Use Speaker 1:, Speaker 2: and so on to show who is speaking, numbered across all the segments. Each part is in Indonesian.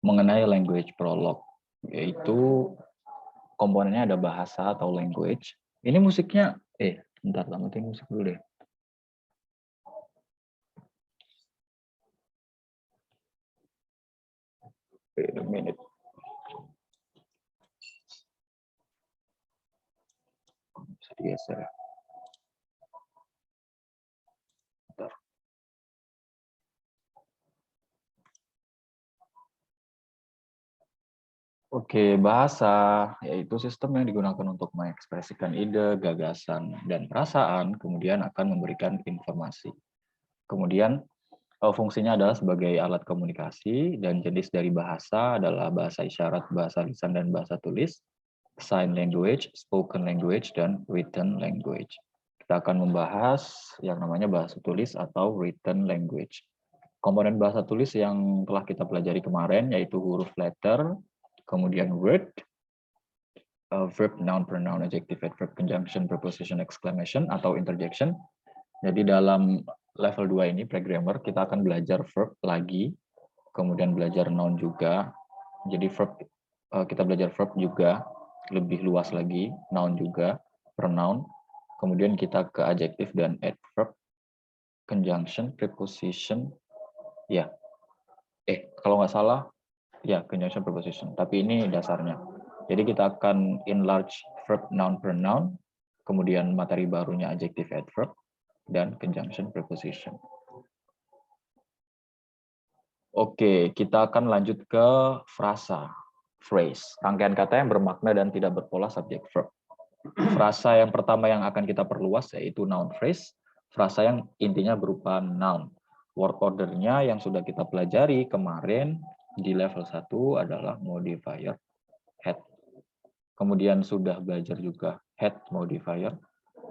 Speaker 1: mengenai language prolog, yaitu komponennya ada bahasa atau language. Ini musiknya, bentar, matiin musik dulu deh. Wait a minute. Bisa digeser ya. Bentar. Oke, bahasa yaitu sistem yang digunakan untuk mengekspresikan ide, gagasan, dan perasaan, kemudian akan memberikan informasi. Kemudian fungsinya adalah sebagai alat komunikasi, dan jenis dari bahasa adalah bahasa isyarat, bahasa lisan, dan bahasa tulis, sign language, spoken language, dan written language. Kita akan membahas yang namanya bahasa tulis atau written language. Komponen bahasa tulis yang telah kita pelajari kemarin yaitu huruf letter, kemudian word, verb, noun, pronoun, adjective, adverb, conjunction, preposition, exclamation, atau interjection. Jadi dalam level 2 ini, pre-grammar, kita akan belajar verb lagi, kemudian belajar noun juga. Jadi verb, kita belajar verb juga, lebih luas lagi, noun juga, pronoun. Kemudian kita ke adjective dan adverb, conjunction, preposition, ya. Kalau nggak salah, ya, conjunction, preposition. Tapi ini dasarnya. Jadi kita akan enlarge verb, noun, pronoun, kemudian materi barunya adjective, adverb, dan conjunction, preposition. Oke, kita akan lanjut ke frasa, phrase, rangkaian kata yang bermakna dan tidak berpola subjek verb. Frasa yang pertama yang akan kita perluas yaitu noun phrase, frasa yang intinya berupa noun. Word ordernya yang sudah kita pelajari kemarin di level 1 adalah modifier head. Kemudian sudah belajar juga head modifier.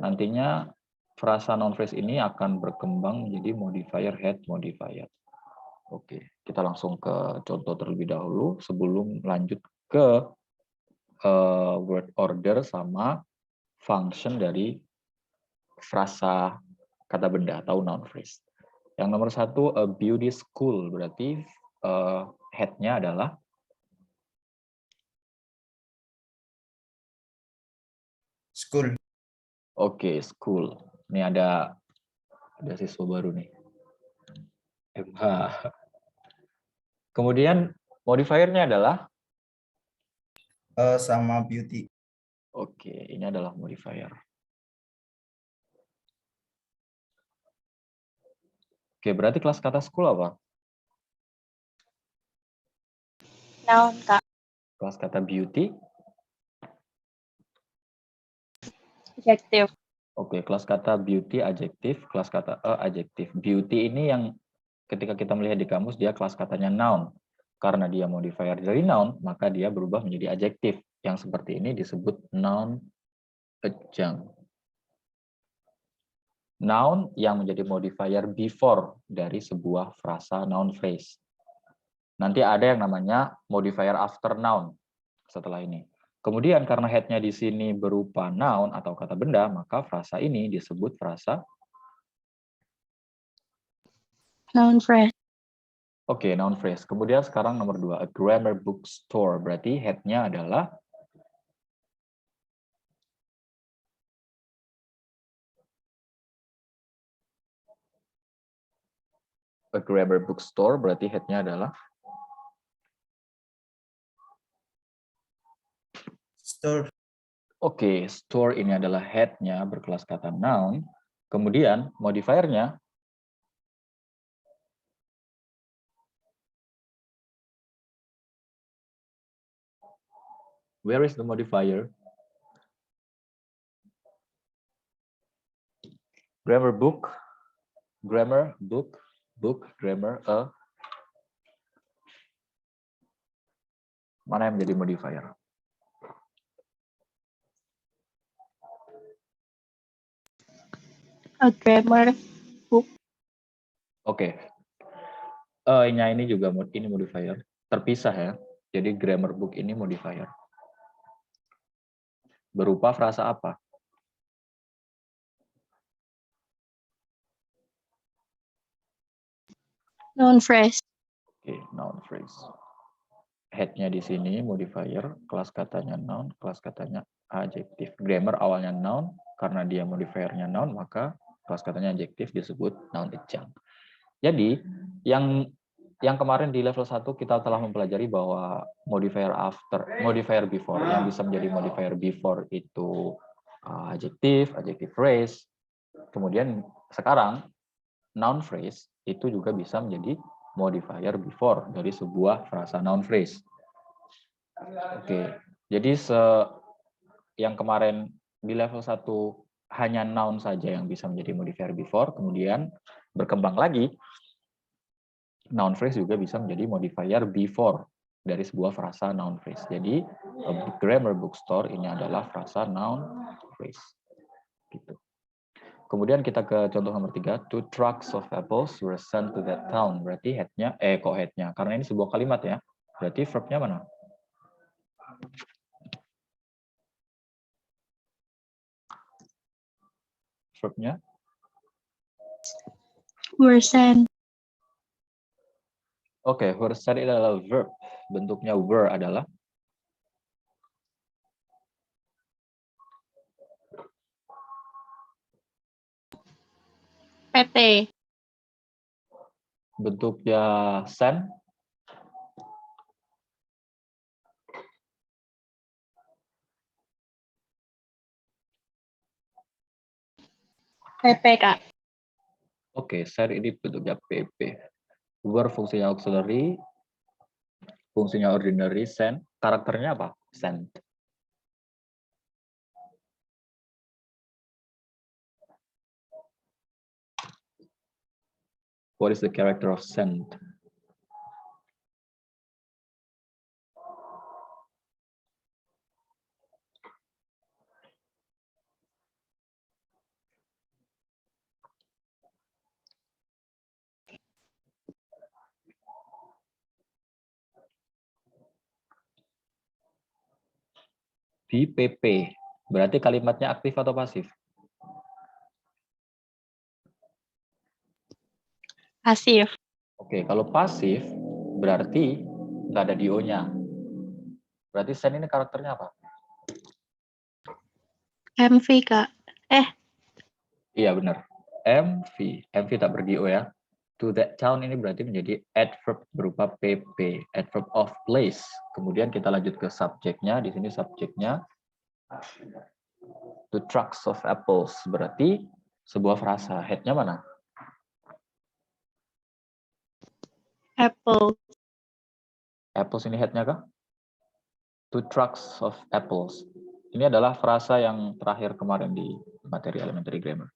Speaker 1: Nantinya frasa noun phrase ini akan berkembang menjadi modifier head modifier. Oke, kita langsung ke contoh terlebih dahulu sebelum lanjut ke word order sama function dari frasa kata benda atau noun phrase. Yang nomor 1, a beauty school, berarti head-nya adalah
Speaker 2: school.
Speaker 1: Oke, school. Ini ada siswa baru nih. MH. Kemudian modifiernya adalah
Speaker 2: Sama beauty.
Speaker 1: Oke, ini adalah modifier. Oke, berarti kelas kata school apa?
Speaker 3: Noun, Kak.
Speaker 1: Kelas kata beauty?
Speaker 3: Adjective.
Speaker 1: Oke, kelas kata beauty adjektif, kelas kata adjektif. Beauty ini yang ketika kita melihat di kamus dia kelas katanya noun. Karena dia modifier dari noun, maka dia berubah menjadi adjektif. Yang seperti ini disebut noun adjunct. Noun yang menjadi modifier before dari sebuah frasa noun phrase. Nanti ada yang namanya modifier after noun setelah ini. Kemudian karena head-nya di sini berupa noun atau kata benda, maka frasa ini disebut frasa
Speaker 3: Noun phrase.
Speaker 1: Oke, noun phrase. Kemudian sekarang nomor 2, a grammar book store. Berarti head-nya adalah a grammar book store, berarti head-nya adalah
Speaker 2: Store.
Speaker 1: Oke, store ini adalah head-nya berkelas kata noun. Kemudian modifiernya where is the modifier? Grammar book, book, grammar, a. Mana yang menjadi modifier?
Speaker 3: A grammar book.
Speaker 1: Oke. Ini juga ini modifier. Terpisah ya. Jadi grammar book ini modifier. Berupa frasa apa?
Speaker 3: Noun phrase.
Speaker 1: Oke, noun phrase. head-nya di sini modifier, kelas katanya noun, kelas katanya adjektif. Grammar awalnya noun, karena dia modifiernya noun, maka kelas katanya adjektif disebut noun adjunct. Jadi, yang kemarin di level 1 kita telah mempelajari bahwa modifier before, yang bisa menjadi modifier before itu adjektif, adjective phrase. Kemudian sekarang noun phrase itu juga bisa menjadi modifier before dari sebuah frasa noun phrase. Oke, jadi yang kemarin di level 1 hanya noun saja yang bisa menjadi modifier before, kemudian berkembang lagi, noun phrase juga bisa menjadi modifier before dari sebuah frasa noun phrase. Jadi, a grammar bookstore ini adalah frasa noun phrase. Gitu. Kemudian kita ke contoh nomor 3, 2 trucks of apples were sent to that town. Berarti head-nya, kok head-nya? Karena ini sebuah kalimat ya. Berarti verb-nya mana? Verb-nya?
Speaker 3: Were sent.
Speaker 1: Oke, were sent itu adalah verb. Bentuknya were adalah
Speaker 3: PT.
Speaker 1: bentuknya send.
Speaker 3: PP, Kak.
Speaker 1: Oke, send ini bentuknya PP. Were fungsinya auxiliary, fungsinya ordinary, send. Karakternya apa? Send. What is the character of send? PP. Berarti kalimatnya aktif atau pasif?
Speaker 3: Pasif.
Speaker 1: Oke, kalau pasif berarti nggak ada DO-nya. Berarti send ini karakternya apa?
Speaker 3: MV, Kak.
Speaker 1: Iya benar. MV. MV tak ber-DO ya. To that town ini berarti menjadi adverb berupa PP, adverb of place. Kemudian kita lanjut ke subjeknya. Di sini subjeknya to trucks of apples. Berarti sebuah frasa. Head-nya mana?
Speaker 3: Apple.
Speaker 1: Apples ini head-nya kah? To trucks of apples. Ini adalah frasa yang terakhir kemarin di materi elementary grammar.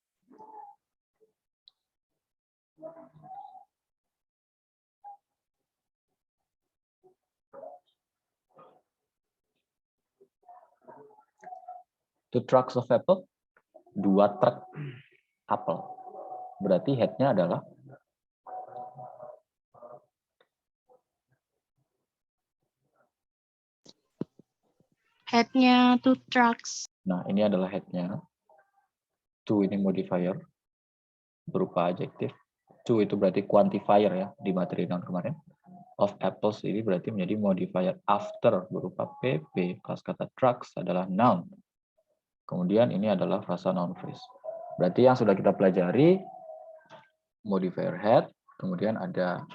Speaker 1: Two trucks of apple, 2 truk apel. Berarti head-nya adalah
Speaker 3: Head-nya 2 trucks.
Speaker 1: nah ini adalah head-nya. To ini modifier berupa adjektif. To itu berarti quantifier ya di materi noun kemarin. Of apples ini berarti menjadi modifier after berupa PP. Kelas kata trucks adalah noun. Kemudian ini adalah frasa noun phrase. Berarti yang sudah kita pelajari modifier head, kemudian ada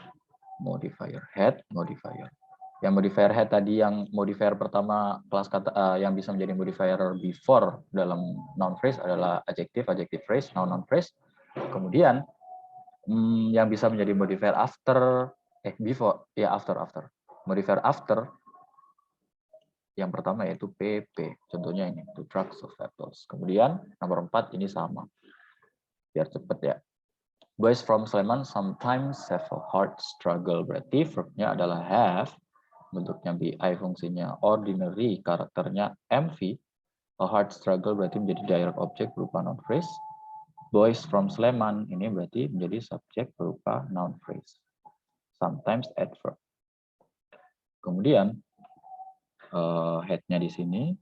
Speaker 1: modifier head, modifier. Yang modifier head tadi yang modifier pertama kelas kata yang bisa menjadi modifier before dalam noun phrase adalah adjective, adjective phrase, noun, noun phrase. Kemudian yang bisa menjadi modifier after, before, ya after. Modifier after yang pertama yaitu PP. Contohnya ini, two trucks of apples. Kemudian nomor 4 ini sama. Biar cepet ya. Boys from Sleman sometimes have a hard struggle. Berarti verb-nya adalah have. Bentuknya BI, fungsinya ordinary, karakternya MV. A hard struggle berarti menjadi direct object berupa noun phrase. Boys from Sleman ini berarti menjadi subjek berupa noun phrase. Sometimes adverb. Kemudian head-nya di sini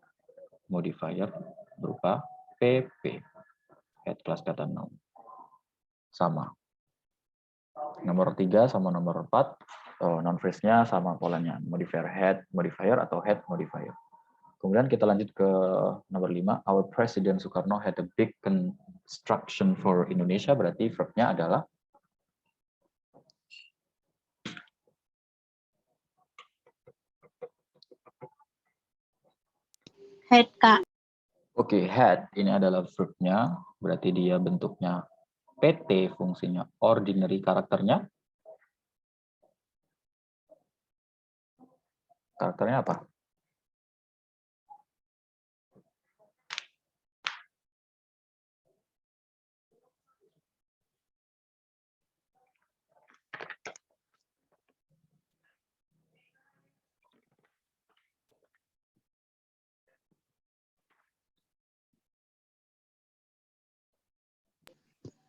Speaker 1: modifier berupa PP. Head kelas kata noun. Sama. Nomor 3 sama nomor 4 noun phrase-nya sama polanya, modifier had modifier atau had modifier. Kemudian kita lanjut ke nomor 5, our President Soekarno had a big construction for Indonesia, berarti verb-nya adalah
Speaker 3: Head, Kak.
Speaker 1: Oke, had ini adalah verb-nya, berarti dia bentuknya PT, fungsinya ordinary, karakternya apa?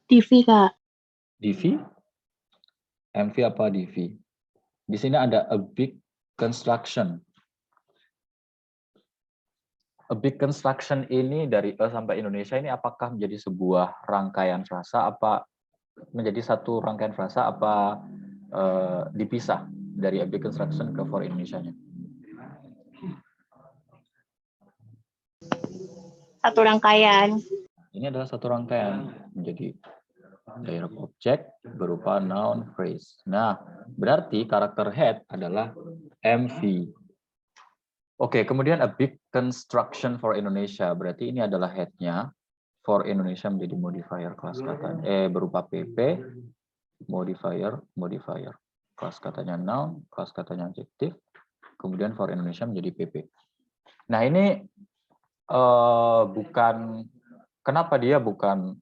Speaker 3: TV, Kak.
Speaker 1: DV? MV apa DV? Di sini ada a big construction. A big construction ini dari E sampai Indonesia ini apakah menjadi sebuah rangkaian frasa, apa menjadi satu rangkaian frasa, apa dipisah dari a big construction ke for Indonesia-nya?
Speaker 3: Satu rangkaian.
Speaker 1: Ini adalah satu rangkaian menjadi direct object berupa noun phrase. Nah, berarti karakter head adalah MV. Oke, kemudian a big construction for Indonesia. Berarti ini adalah head-nya. For Indonesia menjadi modifier kelas katanya. Berupa PP, modifier. Kelas katanya noun, kelas katanya adjektif. Kemudian for Indonesia menjadi PP. Nah, ini kenapa dia bukan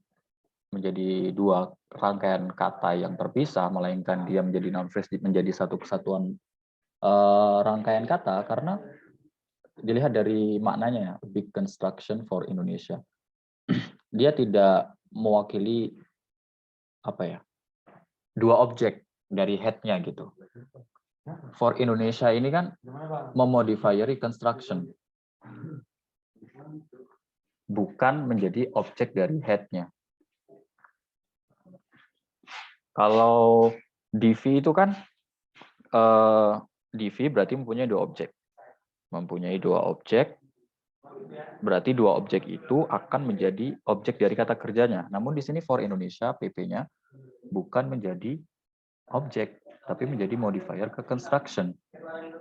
Speaker 1: menjadi dua rangkaian kata yang terpisah, melainkan dia menjadi noun phrase, menjadi satu kesatuan rangkaian kata, karena dilihat dari maknanya, big construction for Indonesia. Dia tidak mewakili dua objek dari head-nya gitu. For Indonesia ini kan memodifieri construction, bukan menjadi objek dari head-nya. Kalau DV itu kan DV berarti mempunyai dua objek. Berarti dua objek itu akan menjadi objek dari kata kerjanya. Namun di sini for Indonesia PP-nya bukan menjadi objek, tapi menjadi modifier ke construction.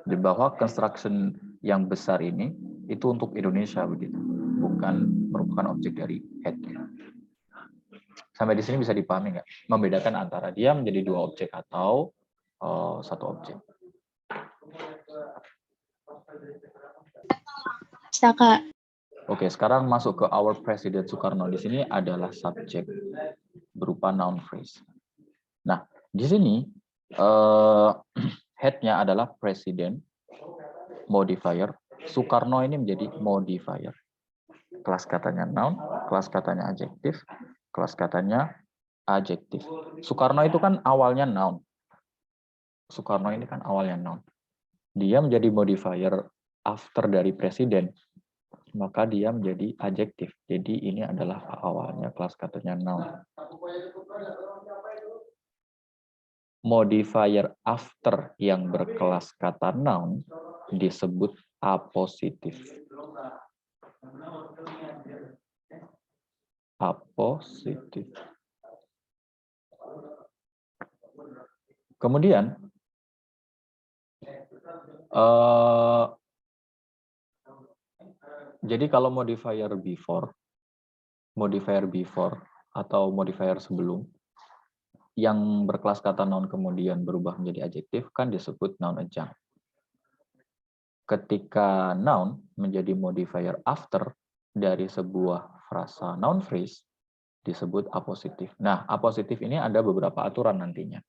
Speaker 1: Di bawah construction yang besar ini itu untuk Indonesia begitu, bukan merupakan objek dari head-nya. Sampai di sini bisa dipahami nggak? Membedakan antara dia menjadi dua objek atau satu objek.
Speaker 3: Bisa, Kak.
Speaker 1: Oke, sekarang masuk ke our President Soekarno. Di sini adalah subjek berupa noun phrase. Nah, di sini head-nya adalah presiden, modifier. Soekarno ini menjadi modifier. Kelas katanya noun, kelas katanya adjektif, kelas katanya adjektif. Soekarno itu kan awalnya noun. Soekarno ini kan awalnya noun. Dia menjadi modifier after dari presiden, maka dia menjadi adjektif. Jadi ini adalah awalnya kelas katanya noun. Modifier after yang berkelas kata noun disebut apositif. Apositif. Kemudian jadi kalau modifier before atau modifier sebelum yang berkelas kata noun kemudian berubah menjadi adjektif kan disebut noun adjunct. Ketika noun menjadi modifier after dari sebuah frasa noun phrase disebut apositif. Nah, apositif ini ada beberapa aturan nantinya.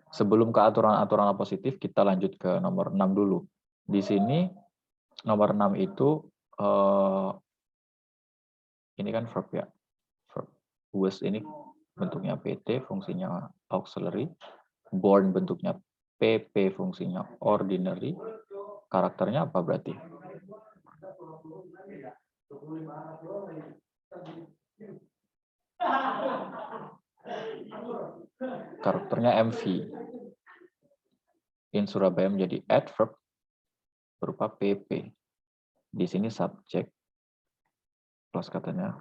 Speaker 1: Sebelum ke aturan-aturan apositif, kita lanjut ke nomor 6 dulu. Di sini nomor 6 itu ini kan verb ya. Verb. Was ini bentuknya PT, fungsinya auxiliary. Born bentuknya PP, fungsinya ordinary. Karakternya apa berarti? Karakternya MV. in Surabaya menjadi adverb berupa PP. Di sini subjek plus katanya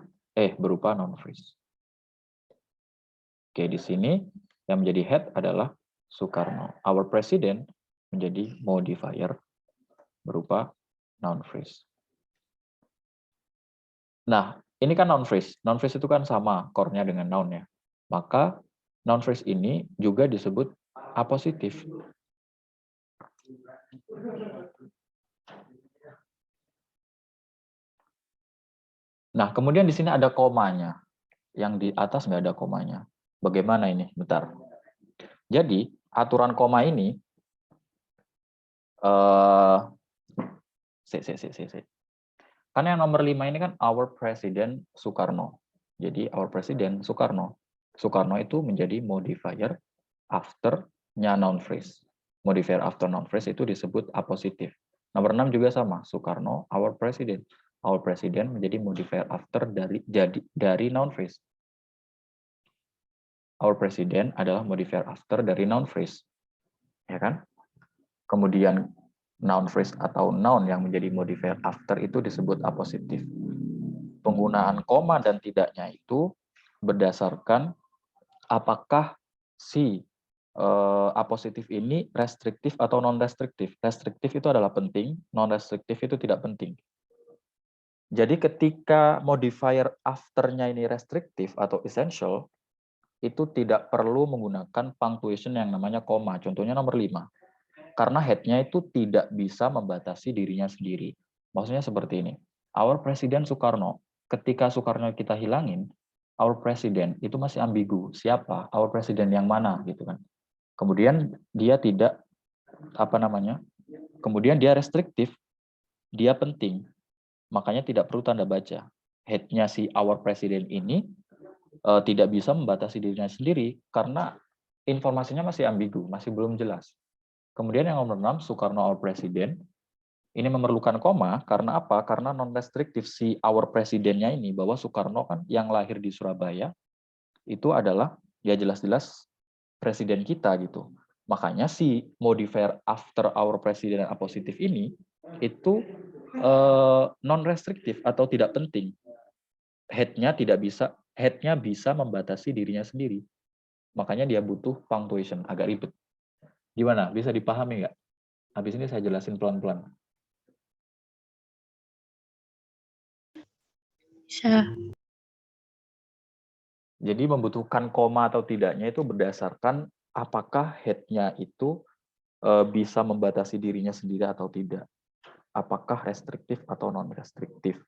Speaker 1: berupa noun phrase. Oke, di sini yang menjadi head adalah Soekarno. Our president menjadi modifier berupa noun phrase. Nah, ini kan noun phrase. Noun phrase itu kan sama core-nya dengan noun ya. Maka noun phrase ini juga disebut apositif. Nah, kemudian di sini ada komanya. Yang di atas nggak ada komanya. Bagaimana ini? Bentar. Jadi, aturan koma ini Karena yang nomor 5 ini kan our president Soekarno. Jadi our president Soekarno. Soekarno itu menjadi modifier after-nya noun phrase. Modifier after noun phrase itu disebut apositif. Nomor 6 juga sama, Soekarno, our president. Our president menjadi modifier after dari noun phrase. Our president adalah modifier after dari noun phrase. Ya kan? Kemudian noun phrase atau noun yang menjadi modifier after itu disebut apositif. Penggunaan koma dan tidaknya itu berdasarkan apakah si apositif ini restriktif atau non-restriktif. Restriktif itu adalah penting, non-restriktif itu tidak penting. Jadi ketika modifier after-nya ini restriktif atau essential, itu tidak perlu menggunakan punctuation yang namanya koma. Contohnya nomor 5. Karena head-nya itu tidak bisa membatasi dirinya sendiri. Maksudnya seperti ini. Our President Soekarno. Ketika Soekarno kita hilangin, our President itu masih ambigu. Siapa? Our President yang mana? Gitu kan. Kemudian dia tidak, kemudian dia restriktif, dia penting. Makanya tidak perlu tanda baca. Head-nya si our President ini tidak bisa membatasi dirinya sendiri karena informasinya masih ambigu, masih belum jelas. Kemudian yang nomor 6, Soekarno our President, ini memerlukan koma, karena apa? Karena non-restriktif si our President-nya ini, bahwa Soekarno kan yang lahir di Surabaya, itu adalah, ya jelas-jelas presiden kita gitu. Makanya si modifier after our President apositif ini, itu non-restriktif atau tidak penting. Head-nya bisa membatasi dirinya sendiri. Makanya dia butuh punctuation, agak ribet. Gimana? Bisa dipahami nggak? Habis ini saya jelasin pelan-pelan.
Speaker 3: Bisa.
Speaker 1: Jadi membutuhkan koma atau tidaknya itu berdasarkan apakah head-nya itu bisa membatasi dirinya sendiri atau tidak. Apakah restriktif atau non-restriktif.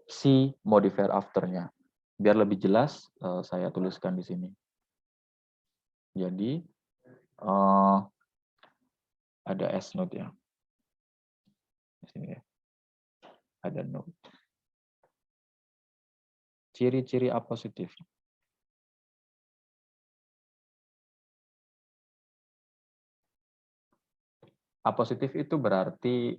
Speaker 1: Si modifier after-nya. Biar lebih jelas, saya tuliskan di sini. Jadi, ada S-note ya. Di sini ya. Ada note. Ciri-ciri apositif. Apositif itu berarti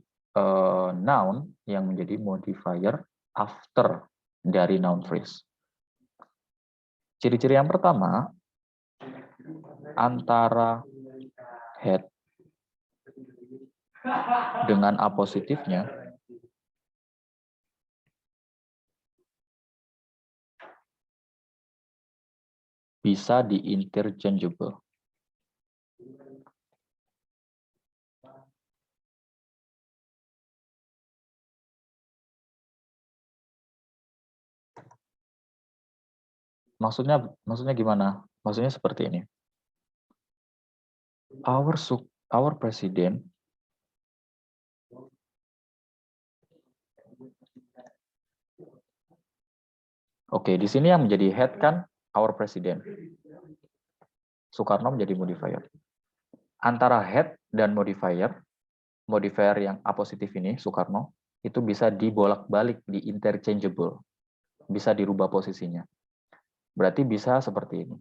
Speaker 1: noun yang menjadi modifier after dari noun phrase. Ciri-ciri yang pertama, antara head dengan apositifnya bisa di-interchangeable. Maksudnya gimana? Maksudnya seperti ini. Our president Oke, di sini yang menjadi head kan our president. Soekarno menjadi modifier. Antara head dan modifier yang apositif ini, Soekarno, itu bisa dibolak-balik, di-interchangeable. Bisa dirubah posisinya. Berarti bisa seperti ini.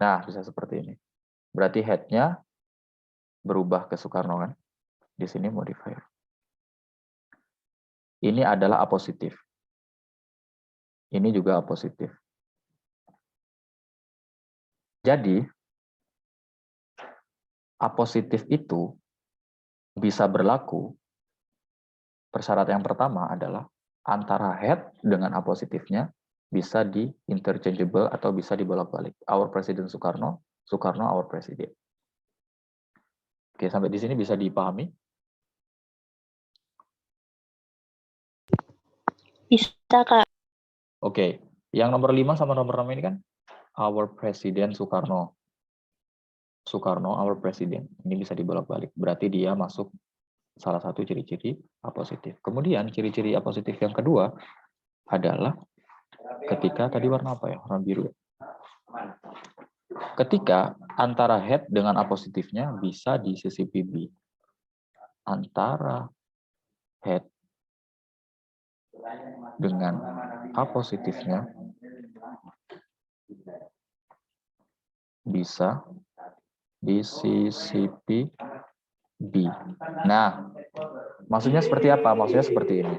Speaker 1: Nah, bisa seperti ini. Berarti head-nya berubah ke Soekarno kan? Di sini modifier. Ini adalah apositif. Ini juga apositif. Jadi, apositif itu bisa berlaku, persyarat yang pertama adalah antara head dengan apositifnya bisa di interchangeable atau bisa dibolak-balik. Our President Soekarno, Soekarno our President. Oke, sampai di sini bisa dipahami?
Speaker 3: Bisa, Kak.
Speaker 1: Oke, yang nomor 5 sama nomor 6 ini kan our President Soekarno. Soekarno our President. Ini bisa dibolak-balik. Berarti dia masuk salah satu ciri-ciri apositif. Kemudian ciri-ciri apositif yang kedua adalah ketika tadi warna apa ya? Warna biru. Ketika antara head dengan apositifnya bisa disisipi B. Antara head dengan apositifnya bisa disisipi B. Nah, maksudnya seperti apa? Maksudnya seperti ini.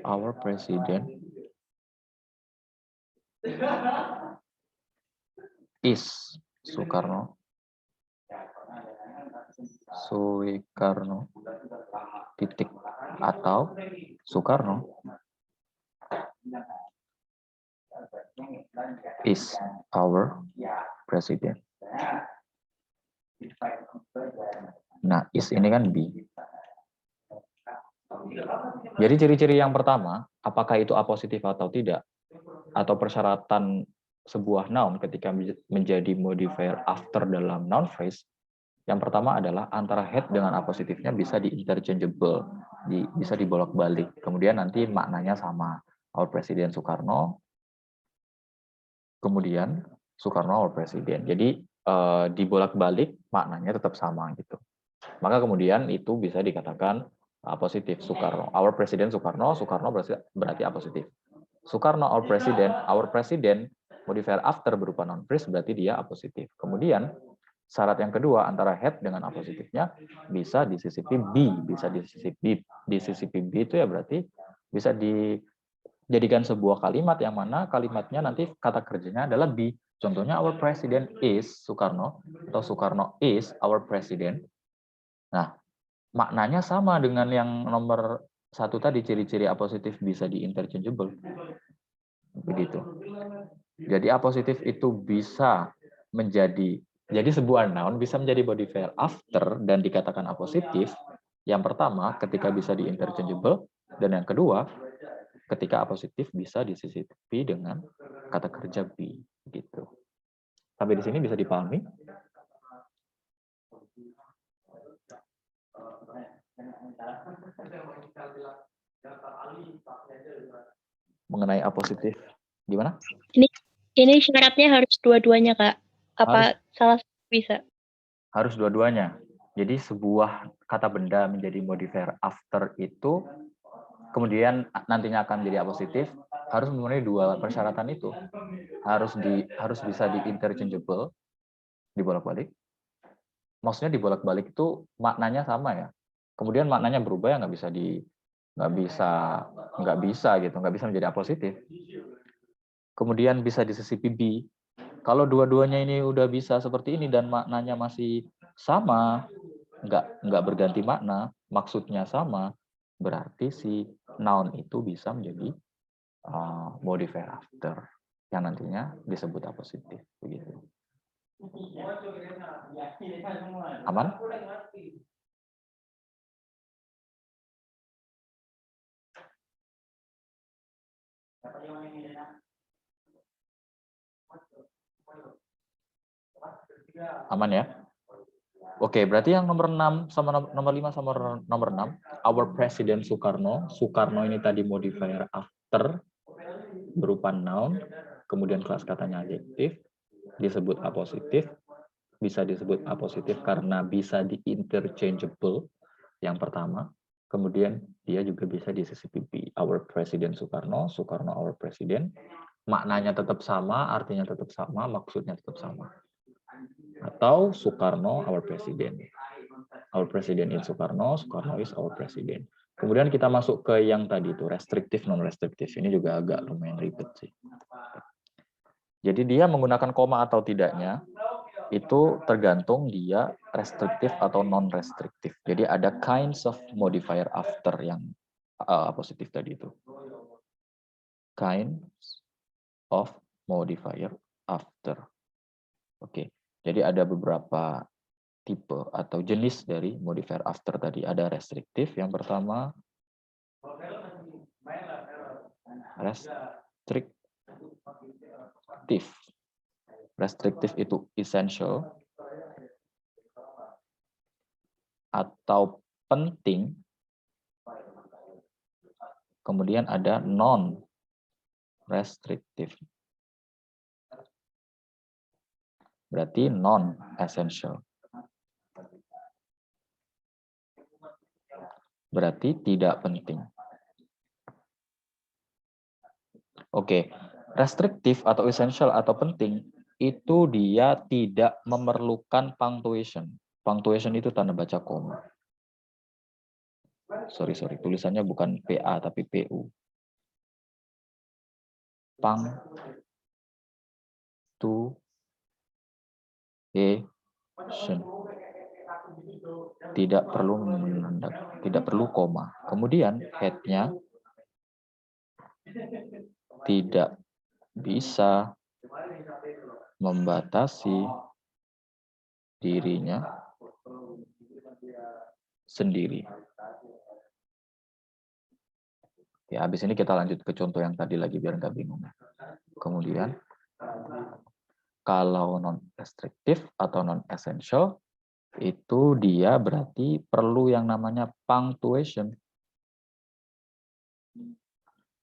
Speaker 1: Our President is Soekarno. Soekarno titik atau Soekarno is our president. Nah, is ini kan B. Jadi ciri-ciri yang pertama, apakah itu apositif atau tidak, atau persyaratan sebuah noun ketika menjadi modifier after dalam noun phrase, yang pertama adalah antara head dengan apositifnya bisa di-interchangeable, bisa dibolak-balik. Kemudian nanti maknanya sama. Our President Soekarno, kemudian Soekarno our President. Jadi dibolak-balik maknanya tetap sama gitu. Maka kemudian itu bisa dikatakan positif Soekarno. Our President Soekarno, Soekarno berarti apositif. Soekarno our President modifier after berupa noun phrase berarti dia apositif. Kemudian syarat yang kedua antara head dengan apositifnya bisa disisipi B, bisa disisipi B itu ya berarti bisa dijadikan sebuah kalimat yang mana kalimatnya nanti kata kerjanya adalah B. Contohnya our President is Soekarno atau Soekarno is our President. Nah, maknanya sama dengan yang nomor 1 tadi, ciri-ciri apositif bisa di-interchangeable. Begitu. Jadi apositif itu bisa menjadi, jadi sebuah noun bisa menjadi modifier after dan dikatakan apositif. Yang pertama, ketika bisa di-interchangeable. Dan yang kedua, ketika apositif bisa disisipi dengan kata kerja be. Gitu. Sampai di sini bisa dipahami? Mengenai apositif gimana?
Speaker 3: Ini syaratnya harus dua-duanya, Kak. Apa salah satu bisa?
Speaker 1: Harus dua-duanya. Jadi sebuah kata benda menjadi modifier after itu kemudian nantinya akan menjadi apositif, harus memenuhi dua persyaratan itu. Harus bisa di-interchangeable, dibolak-balik. Maksudnya dibolak-balik itu maknanya sama ya. Kemudian maknanya berubah ya nggak bisa menjadi apositif. Kemudian bisa disisipi B. Kalau dua-duanya ini udah bisa seperti ini dan maknanya masih sama, nggak berganti makna, maksudnya sama, berarti si noun itu bisa menjadi modifier after yang nantinya disebut apositif. Begitu. Aman? Aman ya? Oke, berarti yang nomor 6 sama nomor 5 sama nomor 6, our President Soekarno. Soekarno ini tadi modifier after berupa noun, kemudian kelas katanya adjektif, disebut apositif, bisa disebut apositif karena bisa di-interchangeable yang pertama, kemudian dia juga bisa disisipi B. Our President Soekarno, Soekarno our President, maknanya tetap sama, artinya tetap sama, maksudnya tetap sama. Atau Soekarno our President. Our President is Soekarno, Soekarno is our President. Kemudian kita masuk ke yang tadi itu restriktif non restriktif. Ini juga agak lumayan ribet sih. Jadi dia menggunakan koma atau tidaknya itu tergantung dia restriktif atau non restriktif. Jadi ada kinds of modifier after yang positif tadi itu. Kinds of modifier after. Oke. Jadi ada beberapa tipe atau jenis dari modifier after tadi. Ada restriktif yang pertama, restriktif. Restriktif itu essential atau penting. Kemudian ada non restriktif. Berarti non essential. Berarti tidak penting. Oke, restriktif atau essential atau penting itu dia tidak memerlukan punctuation. Punctuation itu tanda baca koma. Sorry, tulisannya bukan PA tapi PU. Punctuation. Tidak perlu koma. Kemudian head-nya tidak bisa membatasi dirinya sendiri. Ya, habis ini kita lanjut ke contoh yang tadi lagi biar nggak bingung. Kemudian, kalau non-restriktif atau non-essential, itu dia berarti perlu yang namanya punctuation.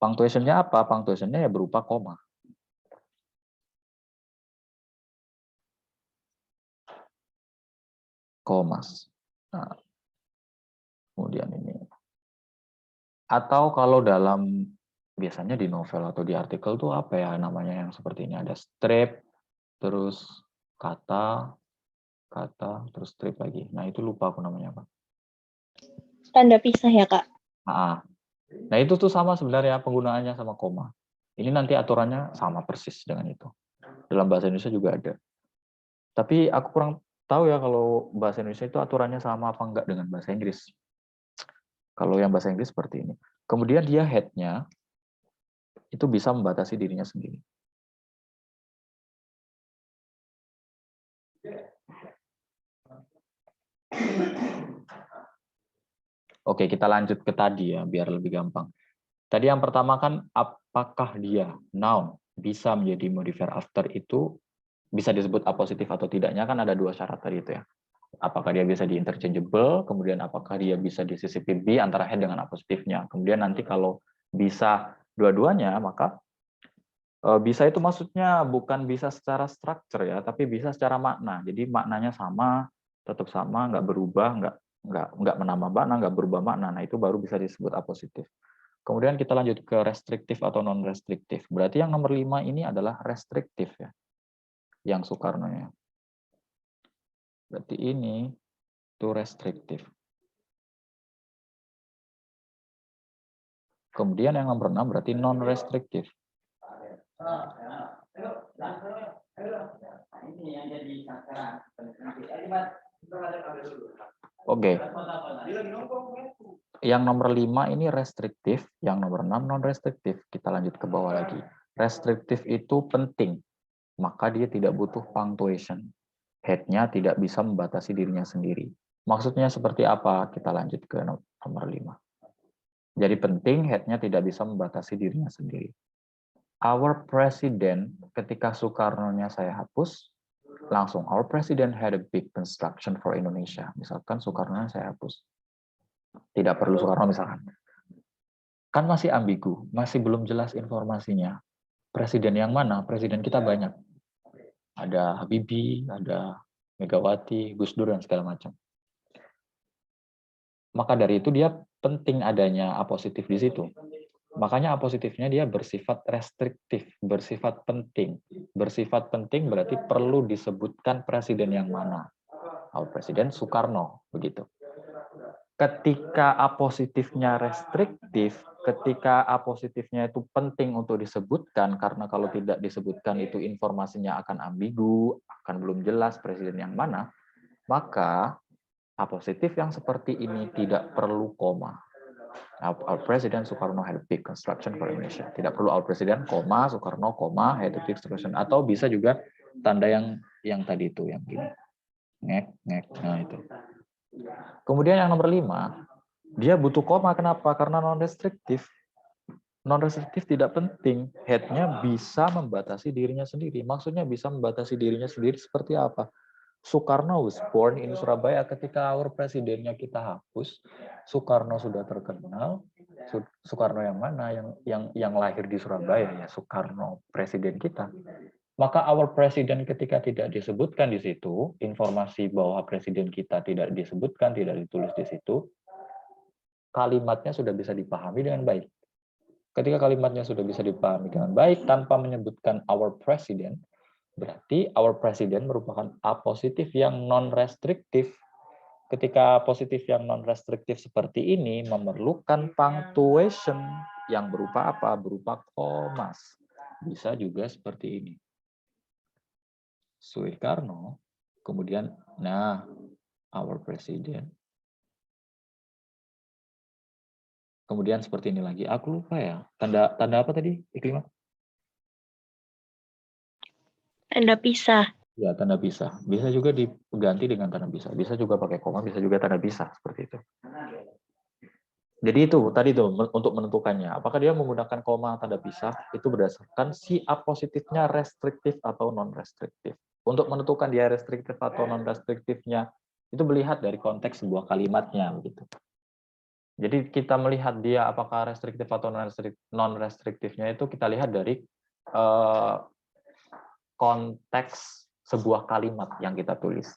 Speaker 1: Punctuation-nya apa? Punctuation-nya ya berupa koma. Komas. Nah, kemudian ini. Atau kalau dalam, biasanya di novel atau di artikel tuh apa ya namanya yang seperti ini? Ada strip, terus kata, terus strip lagi. Nah, itu lupa aku namanya apa.
Speaker 3: Tanda pisah ya, Kak?
Speaker 1: Nah, itu tuh sama sebenarnya penggunaannya sama koma. Ini nanti aturannya sama persis dengan itu. Dalam bahasa Indonesia juga ada. Tapi aku kurang tahu ya kalau bahasa Indonesia itu aturannya sama apa enggak dengan bahasa Inggris. Kalau yang bahasa Inggris seperti ini. Kemudian dia head-nya itu bisa membatasi dirinya sendiri. Oke, kita lanjut ke tadi ya, biar lebih gampang. Tadi yang pertama kan, apakah dia noun bisa menjadi modifier after itu bisa disebut apositif atau tidaknya, kan ada dua syarat tadi itu ya. Apakah dia bisa di-interchangeable, kemudian apakah dia bisa disisipi B antara head dengan apositifnya. Kemudian nanti kalau bisa dua-duanya, maka bisa itu maksudnya bukan bisa secara structure ya, tapi bisa secara makna. Jadi maknanya sama, tetap sama, nggak berubah, nggak menambah makna, nggak berubah makna. Nah, itu baru bisa disebut apositif. Kemudian kita lanjut ke restriktif atau non-restriktif. Berarti yang nomor 5 ini adalah restriktif ya, yang Soekarno-nya. Berarti ini itu restriktif. Kemudian yang nomor 6 berarti non-restriktif. Oke. Yang nomor 5 ini restriktif, yang nomor 6 non-restriktif. Kita lanjut ke bawah lagi. Restriktif itu penting, maka dia tidak butuh punctuation. Head-nya tidak bisa membatasi dirinya sendiri. Maksudnya seperti apa? Kita lanjut ke nomor 5. Jadi penting, head-nya tidak bisa membatasi dirinya sendiri. Our president, ketika Soekarno-nya saya hapus, langsung our president had a big construction for Indonesia. Misalkan Soekarno-nya saya hapus. Tidak perlu Soekarno misalkan. Kan masih ambigu, masih belum jelas informasinya. Presiden yang mana? Presiden kita banyak. Ada Habibie, ada Megawati, Gus Dur, dan segala macam. Maka dari itu dia penting adanya apositif di situ. Makanya apositifnya dia bersifat restriktif, bersifat penting. Bersifat penting berarti perlu disebutkan presiden yang mana. Our Presiden Soekarno, begitu. ketika A positifnya restriktif, ketika A positifnya itu penting untuk disebutkan, karena kalau tidak disebutkan itu informasinya akan ambigu, akan belum jelas presiden yang mana, maka A positif yang seperti ini tidak perlu koma. Our President Soekarno had a big construction for Indonesia. Tidak perlu our President, koma, Soekarno, koma, had a big construction. Atau bisa juga tanda yang tadi itu, yang gini. Ngek, ngek, nah itu. Kemudian yang nomor 5, dia butuh koma. Kenapa? Karena non-restriktif. Non-restriktif tidak penting. Head-nya bisa membatasi dirinya sendiri. Maksudnya bisa membatasi dirinya sendiri seperti apa? Soekarno was born in Surabaya. Ketika our presidennya kita hapus, Soekarno sudah terkenal. Soekarno yang mana? Yang lahir di Surabaya, ya Soekarno, presiden kita. Maka our presiden ketika tidak disebutkan di situ, informasi bahwa presiden kita tidak disebutkan, tidak ditulis di situ, kalimatnya sudah bisa dipahami dengan baik. Ketika kalimatnya sudah bisa dipahami dengan baik tanpa menyebutkan our president, berarti our president merupakan A positif yang non-restriktif. Ketika positif yang non-restriktif seperti ini memerlukan punctuation yang berupa apa? Berupa komas. Bisa juga seperti ini. Soekarno, kemudian, nah, our president. Kemudian seperti ini lagi. Aku lupa ya. Tanda apa tadi, Iklimah?
Speaker 3: Tanda pisah.
Speaker 1: Ya, tanda pisah. Bisa juga diganti dengan tanda pisah. Bisa juga pakai koma, bisa juga tanda pisah seperti itu. Jadi itu tadi tuh untuk menentukannya. Apakah dia menggunakan koma tanda pisah itu berdasarkan si A positifnya restriktif atau non restriktif. Untuk menentukan dia restriktif atau non restriktifnya itu melihat dari konteks sebuah kalimatnya begitu. Jadi kita melihat dia apakah restriktif atau non restriktifnya itu kita lihat dari konteks sebuah kalimat yang kita tulis.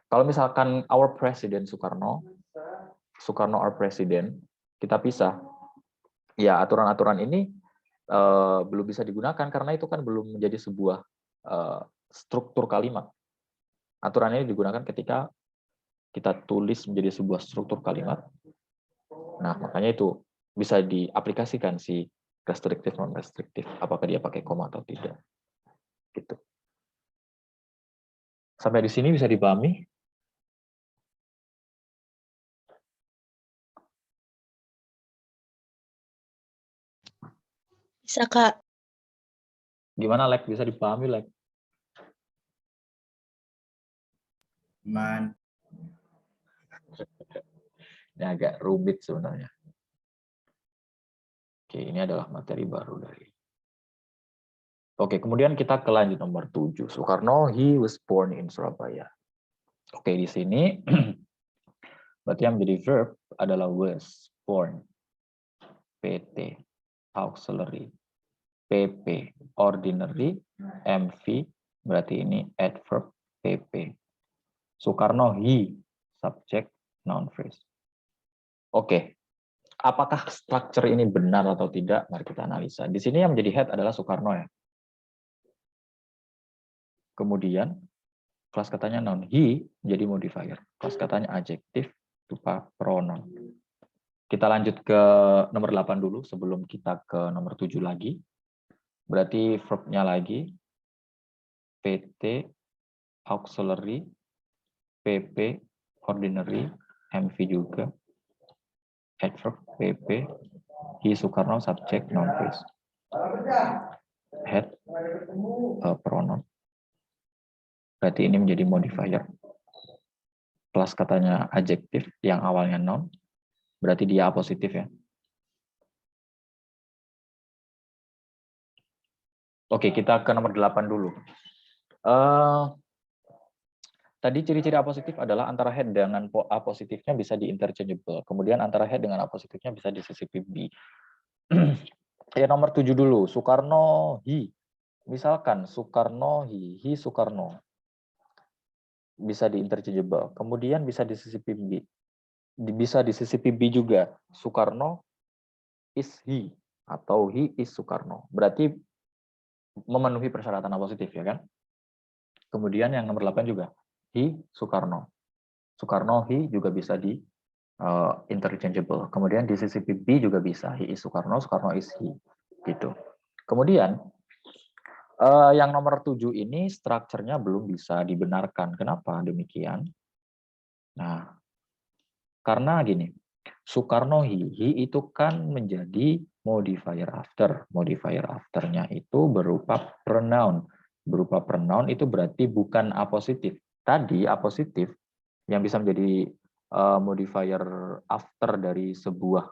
Speaker 1: Kalau misalkan our president Soekarno our president, kita pisah. Ya, aturan-aturan ini belum bisa digunakan karena itu kan belum menjadi sebuah struktur kalimat. Aturan ini digunakan ketika kita tulis menjadi sebuah struktur kalimat. Nah, makanya itu bisa diaplikasikan si restriktif non restriktif. Apakah dia pakai koma atau tidak? Gitu. Sampai di sini bisa dipahami?
Speaker 3: Bisa, Kak.
Speaker 1: Gimana, Lek? Bisa dipahami, Lek?
Speaker 2: Man.
Speaker 1: Ini agak rumit sebenarnya. Oke, ini adalah materi baru dari. Oke, kemudian kita ke lanjut nomor 7. Soekarno, he was born in Surabaya. Oke, di sini berarti yang menjadi verb adalah was, born, PT, auxiliary, PP, ordinary, MV, berarti ini adverb, PP. Soekarno, he, subject, noun phrase. Oke, apakah structure ini benar atau tidak? Mari kita analisa. Di sini yang menjadi head adalah Soekarno ya. Kemudian kelas katanya noun, he menjadi modifier. Kelas katanya adjektif berupa pronoun. Kita lanjut ke nomor 8 dulu sebelum kita ke nomor 7 lagi. Berarti verb-nya lagi PT, auxiliary, PP, ordinary, MV juga, adverb, PP, he, Soekarno, subject, noun phrase. Head, pronoun. Berarti ini menjadi modifier. Kelas katanya adjektif yang awalnya noun, berarti dia positif ya. Oke, kita ke nomor 8 dulu. Tadi ciri-ciri A positif adalah antara head dengan A positifnya bisa di-interchangeable. Kemudian antara head dengan A positifnya bisa disisipi B. Ya, nomor 7 dulu. Soekarno, he. Misalkan Soekarno, he Soekarno. Bisa di-interchangeable. Kemudian bisa disisipi B. Bisa disisipi B juga. Soekarno is he. Atau he is Soekarno. Berarti memenuhi persyaratan A positif ya kan? Kemudian yang nomor 8 juga. He Soekarno. Soekarno, he juga bisa di interchangeable. Kemudian di sisi B juga bisa, he is Soekarno, Soekarno is he, gitu. Kemudian yang nomor 7 ini strukturnya belum bisa dibenarkan. Kenapa demikian? Nah, karena gini, Soekarno he itu kan menjadi modifier after. Modifier afternya itu berupa pronoun. Berupa pronoun itu berarti bukan apositif. Tadi apositif yang bisa menjadi modifier after dari sebuah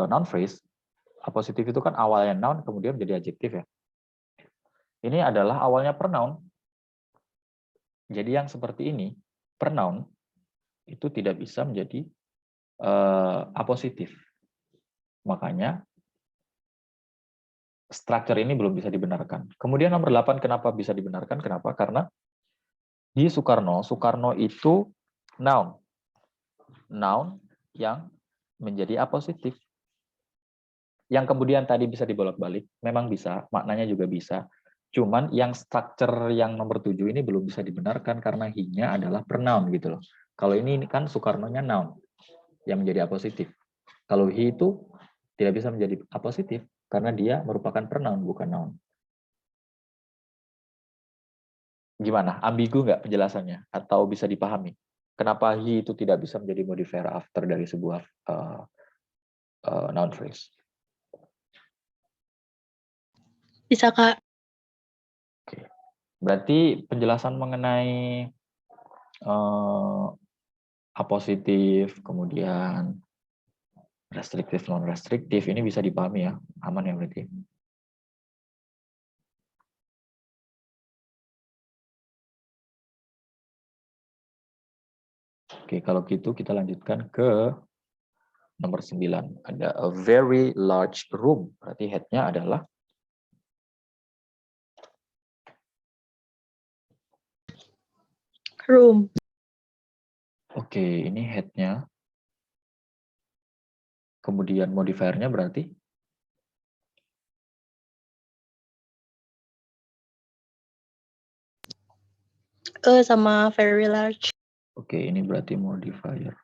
Speaker 1: noun phrase. Apositif itu kan awalnya noun kemudian menjadi adjektif ya. Ini adalah awalnya pronoun. Jadi yang seperti ini, pronoun itu tidak bisa menjadi apositif. Makanya struktur ini belum bisa dibenarkan. Kemudian nomor 8 kenapa bisa dibenarkan? Kenapa? Karena di Soekarno, Soekarno itu noun. Noun yang menjadi apositif. Yang kemudian tadi bisa dibolak-balik, memang bisa, maknanya juga bisa. Cuman yang struktur yang nomor 7 ini belum bisa dibenarkan karena he-nya adalah pronoun gitu loh. Kalau ini kan Soekarno-nya noun yang menjadi apositif. Kalau he itu tidak bisa menjadi apositif karena dia merupakan pronoun bukan noun. Gimana? Ambigu nggak penjelasannya? Atau bisa dipahami? Kenapa he itu tidak bisa menjadi modifier after dari sebuah noun phrase?
Speaker 3: Bisa, Kak.
Speaker 1: Oke. Berarti penjelasan mengenai apositif, kemudian restriktif, non-restriktif, ini bisa dipahami ya? Aman ya berarti? Oke, kalau gitu kita lanjutkan ke nomor 9. Ada a very large room. Berarti head-nya adalah
Speaker 3: Room.
Speaker 1: oke, ini head-nya. Kemudian modifier-nya berarti
Speaker 3: Sama very large.
Speaker 1: oke, ini berarti modifier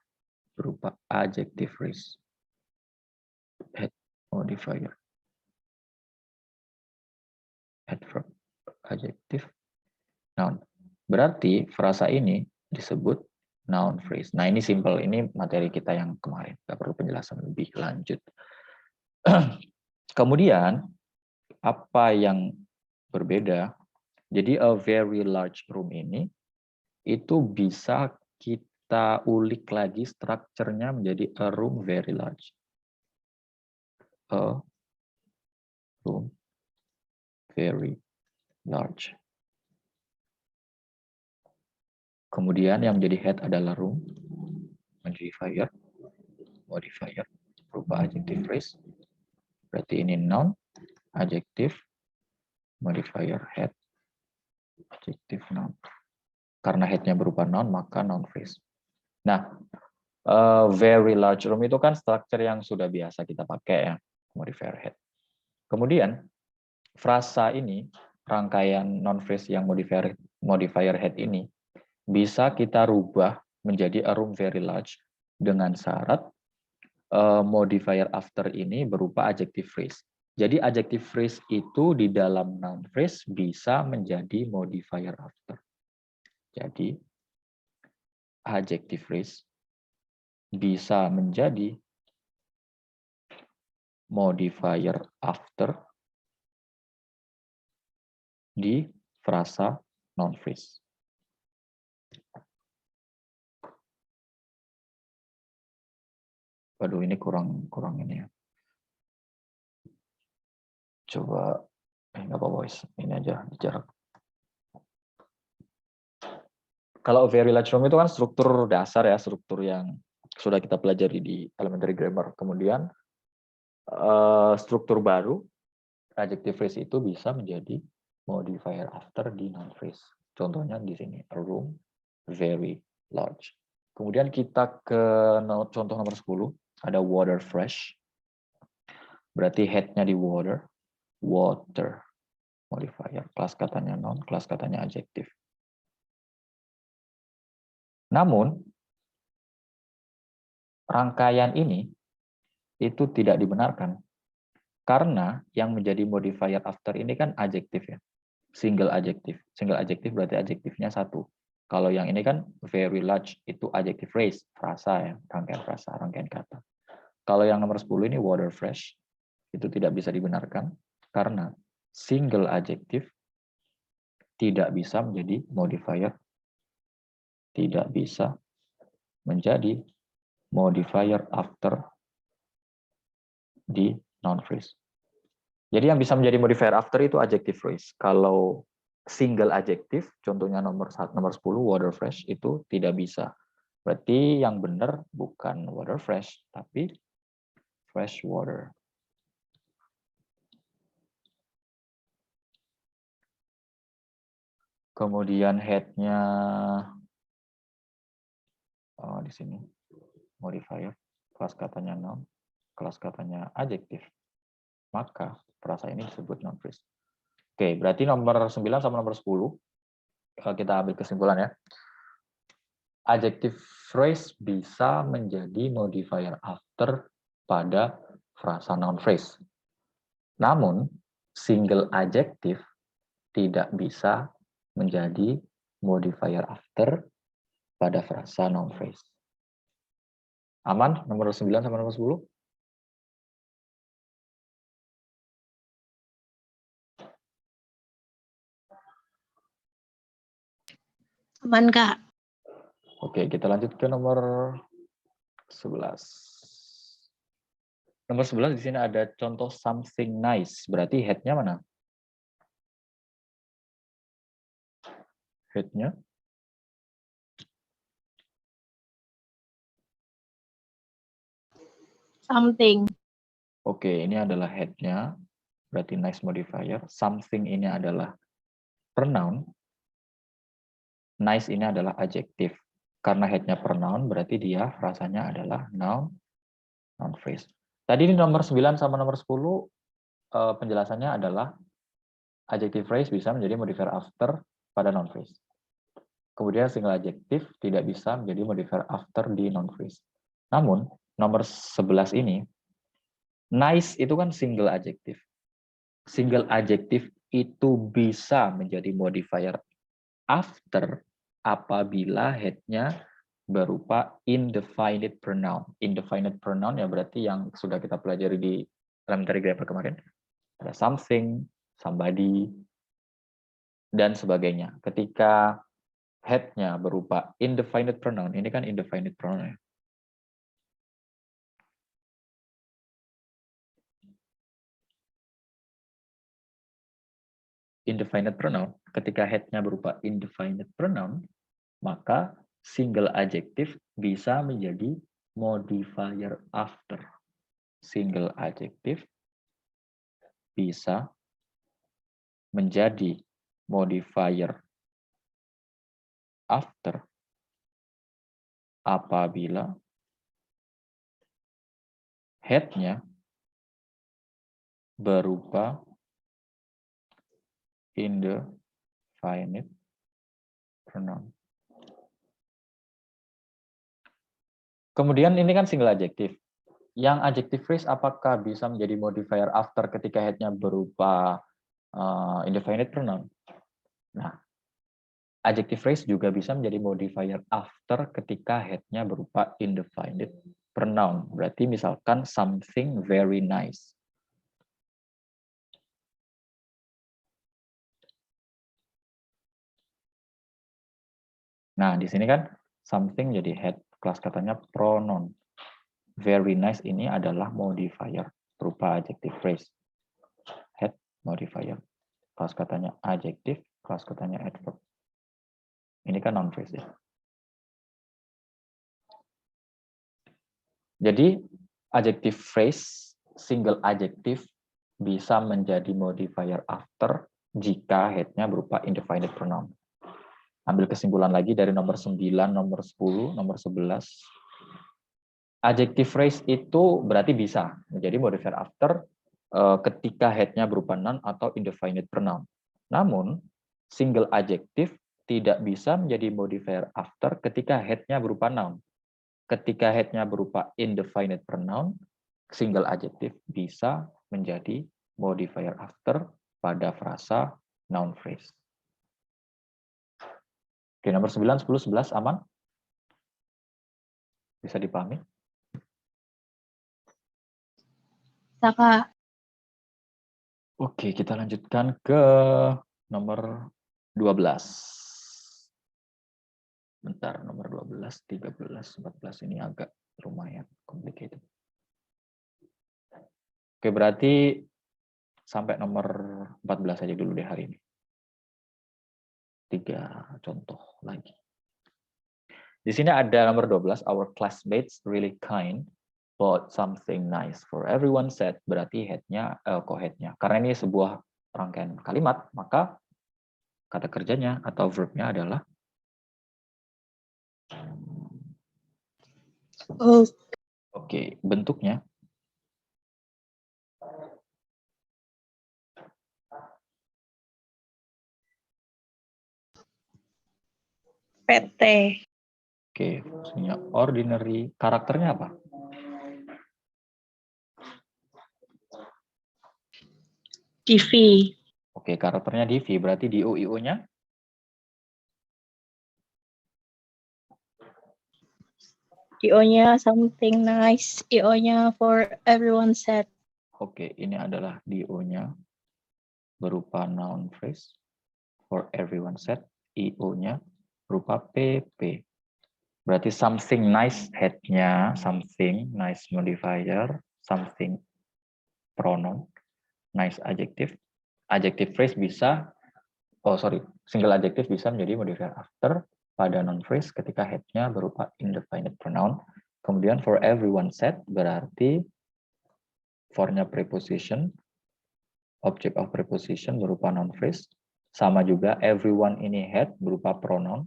Speaker 1: berupa adjective phrase. Head modifier. Adverb, adjective, noun. Berarti frasa ini disebut noun phrase. Nah, ini simple. Ini materi kita yang kemarin. Nggak perlu penjelasan lebih lanjut. Kemudian, apa yang berbeda? Jadi, a very large room ini, itu bisa kita ulik lagi strukturnya menjadi a room very large. A room very large. Kemudian yang menjadi head adalah room, modifier berupa adjective phrase. Berarti ini noun, adjective, modifier head, adjective noun. Karena headnya berupa noun, maka noun phrase. Nah, very large room itu kan struktur yang sudah biasa kita pakai ya, modifier head. Kemudian frasa ini, rangkaian noun phrase yang modifier head ini bisa kita rubah menjadi a room very large dengan syarat modifier after ini berupa adjective phrase. Jadi adjective phrase itu di dalam noun phrase bisa menjadi modifier after. Jadi adjective phrase bisa menjadi modifier after di frasa noun phrase. Waduh, ini kurang ini ya. Coba, nggak apa-apa, ini aja jarak. Kalau very large room itu kan struktur dasar ya, struktur yang sudah kita pelajari di elementary grammar. Kemudian struktur baru, adjective phrase itu bisa menjadi modifier after di noun phrase. Contohnya di sini, a room very large. Kemudian kita ke contoh nomor 10, ada water fresh. Berarti head-nya di water, water modifier. Kelas katanya noun, kelas katanya adjective. Namun, rangkaian ini itu tidak dibenarkan karena yang menjadi modifier after ini kan adjektif ya, single adjektif. Single adjektif berarti adjektifnya satu. Kalau yang ini kan very large itu adjective phrase, frasa ya, rangkaian frasa, rangkaian kata. Kalau yang nomor 10 ini water fresh itu tidak bisa dibenarkan karena single adjektif tidak bisa menjadi modifier, tidak bisa menjadi modifier after di noun phrase. Jadi yang bisa menjadi modifier after itu adjective phrase. Kalau single adjective, contohnya nomor 10 water fresh itu tidak bisa. Berarti yang benar bukan water fresh, tapi fresh water. Kemudian head-nya di sini modifier, kelas katanya noun, kelas katanya adjektif. Maka frasa ini disebut noun phrase. Oke, berarti nomor 9 sama nomor 10 kita ambil kesimpulan ya. Adjective phrase bisa menjadi modifier after pada frasa noun phrase. Namun, single adjective tidak bisa menjadi modifier after pada frasa noun phrase. Aman? Nomor 9 sama nomor 10?
Speaker 3: Aman, Kak.
Speaker 1: Oke, kita lanjut ke nomor 11. Nomor 11 di sini ada contoh something nice. Berarti head-nya mana? Head-nya
Speaker 3: Something.
Speaker 1: oke, ini adalah head-nya. Berarti nice modifier. Something ini adalah pronoun. Nice ini adalah adjektif. Karena head-nya pronoun, berarti dia frasanya adalah noun phrase. Tadi ini nomor 9 sama nomor 10, penjelasannya adalah adjective phrase bisa menjadi modifier after pada noun phrase. Kemudian single adjective tidak bisa menjadi modifier after di noun phrase. Namun, nomor 11 ini, nice itu kan single adjective. Single adjective itu bisa menjadi modifier after apabila head-nya berupa indefinite pronoun. Indefinite pronoun ya berarti yang sudah kita pelajari di elementary grammar kemarin. Ada something, somebody, dan sebagainya. Ketika head-nya berupa indefinite pronoun, ini kan indefinite pronoun ya. Indefinite pronoun, ketika head-nya berupa indefinite pronoun, maka single adjective bisa menjadi modifier after. Single adjective bisa menjadi modifier after apabila head-nya berupa indefinite pronoun. Kemudian ini kan single adjective. Yang adjective phrase apakah bisa menjadi modifier after ketika head-nya berupa indefinite pronoun? Nah, adjective phrase juga bisa menjadi modifier after ketika head-nya berupa indefinite pronoun. Berarti misalkan something very nice. Nah, di sini kan something jadi head, kelas katanya pronoun. Very nice ini adalah modifier berupa adjective phrase. Head modifier. Kelas katanya adjective, kelas katanya adverb. Ini kan noun phrase ya. Jadi adjective phrase, single adjective bisa menjadi modifier after jika head-nya berupa indefinite pronoun. Ambil kesimpulan lagi dari nomor 9, nomor 10, nomor 11. Adjective phrase itu berarti bisa menjadi modifier after ketika head-nya berupa noun atau indefinite pronoun. Namun, single adjective tidak bisa menjadi modifier after ketika head-nya berupa noun. Ketika head-nya berupa indefinite pronoun, single adjective bisa menjadi modifier after pada frasa noun phrase. Oke, nomor 9, 10, 11 aman? Bisa dipahami?
Speaker 3: Kak.
Speaker 1: Oke, kita lanjutkan ke nomor 12. Bentar, nomor 12, 13, 14 ini agak lumayan complicated. Oke, berarti sampai nomor 14 aja dulu deh hari ini. 3 contoh lagi. Di sini ada nomor 12, our classmates really kind, bought something nice for everyone said. Berarti head-nya, co-head-nya. Karena ini sebuah rangkaian kalimat, maka kata kerjanya atau verb-nya adalah Oke, bentuknya
Speaker 3: PT.
Speaker 1: Oke, fungsinya ordinary. Karakternya apa?
Speaker 3: DV.
Speaker 1: Oke, karakternya DV. Berarti DO-IO-nya?
Speaker 3: DO-nya something nice. IO-nya for everyone said.
Speaker 1: Oke, ini adalah DO-nya berupa noun phrase. For everyone said. IO-nya berupa PP. Berarti something nice head-nya, something nice modifier, something pronoun, nice adjective. Adjective phrase bisa, single adjective bisa menjadi modifier after pada noun phrase ketika head-nya berupa indefinite pronoun. Kemudian for everyone said berarti for-nya preposition, object of preposition berupa noun phrase. Sama juga everyone ini head berupa pronoun,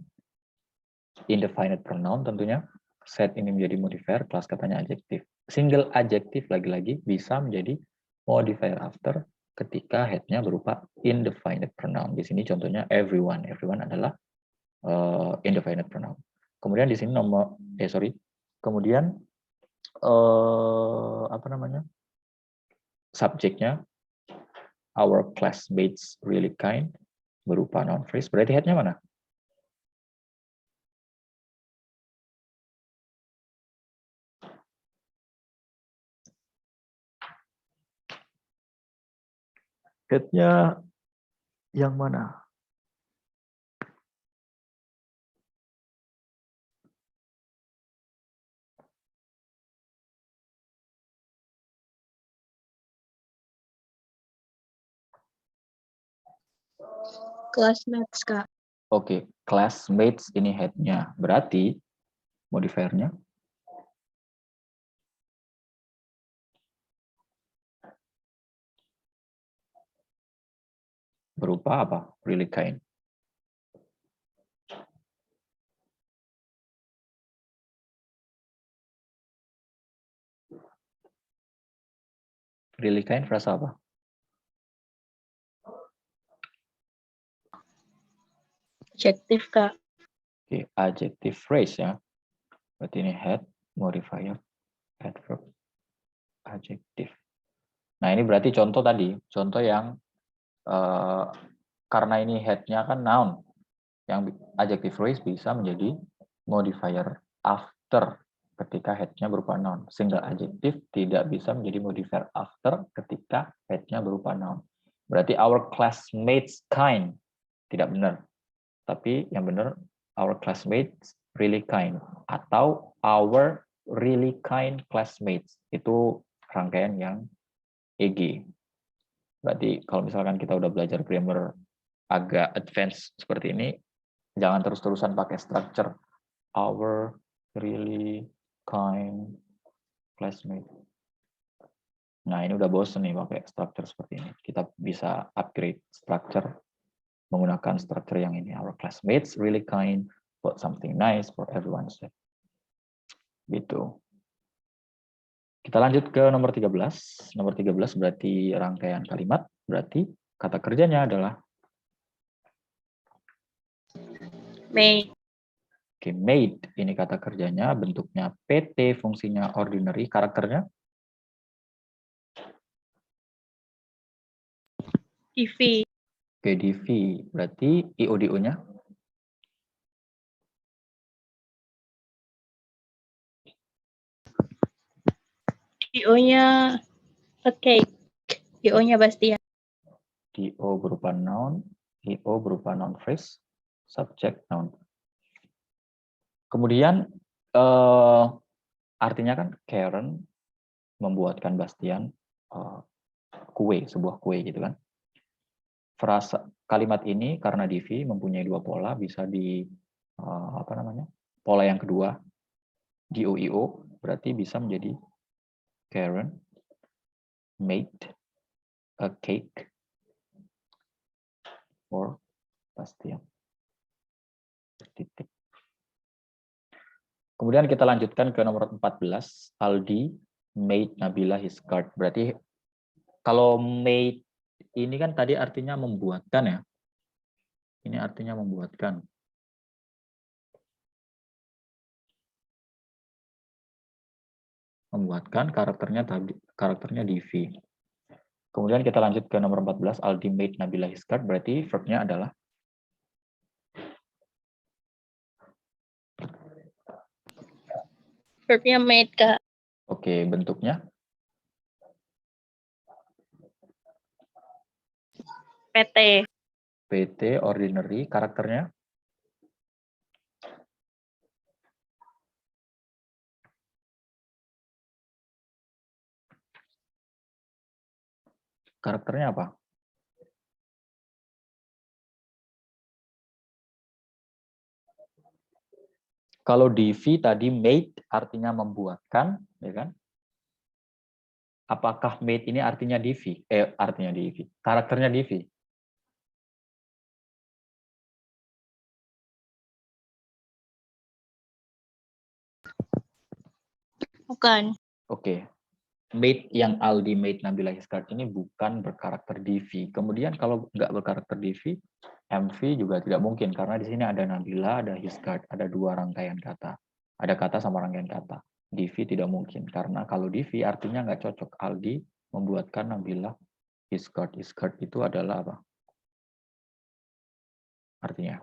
Speaker 1: indefinite pronoun tentunya. Said ini menjadi modifier, kelas katanya adjective. Single adjective lagi-lagi bisa menjadi modifier after ketika head-nya berupa indefinite pronoun. Di sini contohnya everyone. Everyone adalah indefinite pronoun. Kemudian di sini kemudian subjeknya our classmates really kind berupa noun phrase. Berarti head-nya mana? Head-nya yang mana?
Speaker 3: Classmates, Kak.
Speaker 1: Oke, classmates ini head-nya. Berarti modifiernya berupa apa? Really kind. Really kind frasa apa?
Speaker 3: Adjective, Kak.
Speaker 1: Oke, adjective phrase ya. Berarti ini head, modifier, adverb, adjective. Nah ini berarti contoh tadi, contoh yang karena ini head-nya kan noun, yang adjective phrase bisa menjadi modifier after ketika head-nya berupa noun. Single adjective tidak bisa menjadi modifier after ketika head-nya berupa noun. Berarti our classmates kind tidak benar. Tapi yang benar our classmates really kind atau our really kind classmates. Itu rangkaian yang EG. Berarti kalau misalkan kita udah belajar grammar agak advance seperti ini, jangan terus-terusan pakai structure our really kind classmate. Nah, ini udah bosen nih pakai structure seperti ini. Kita bisa upgrade structure menggunakan structure yang ini. Our classmates really kind, bought something nice for everyone said. Gitu. Kita lanjut ke nomor 13. Nomor 13 berarti rangkaian kalimat. Berarti kata kerjanya adalah
Speaker 3: Made.
Speaker 1: Oke, made ini kata kerjanya, bentuknya PT, fungsinya ordinary, karakternya
Speaker 3: TV.
Speaker 1: Oke, DV, berarti IODO-nya
Speaker 3: DO-nya oke. DO-nya Bastian.
Speaker 1: DO berupa noun, IO berupa noun phrase, subject noun. Kemudian artinya kan Karen membuatkan Bastian kue, sebuah kue gitu kan. Frasa kalimat ini karena DV mempunyai dua pola, bisa di apa namanya? Pola yang kedua DOIO berarti bisa menjadi Karen made a cake for Bastian. Titik. Kemudian kita lanjutkan ke nomor 14, Aldi made Nabila his card. Berarti kalau made ini kan tadi artinya membuatkan ya. Ini artinya membuatkan. Membuatkan karakternya DV. Kemudian kita lanjut ke nomor 14, Aldi made Nabila his card. Berarti verbnya adalah
Speaker 3: Verbnya made, Kak.
Speaker 1: oke, bentuknya
Speaker 3: PT.
Speaker 1: PT ordinary, karakternya apa? Kalau DV tadi made artinya membuatkan, ya kan? Apakah made ini artinya DV? Artinya DV. Karakternya DV.
Speaker 3: Bukan.
Speaker 1: Oke. Made yang Aldi made Nabila his card ini bukan berkarakter DV. Kemudian kalau nggak berkarakter DV, MV juga tidak mungkin karena di sini ada Nabila, ada his card, ada dua rangkaian kata. Ada kata sama rangkaian kata. DV tidak mungkin karena kalau DV artinya nggak cocok. Aldi membuatkan Nabila his card. His card itu adalah apa? Artinya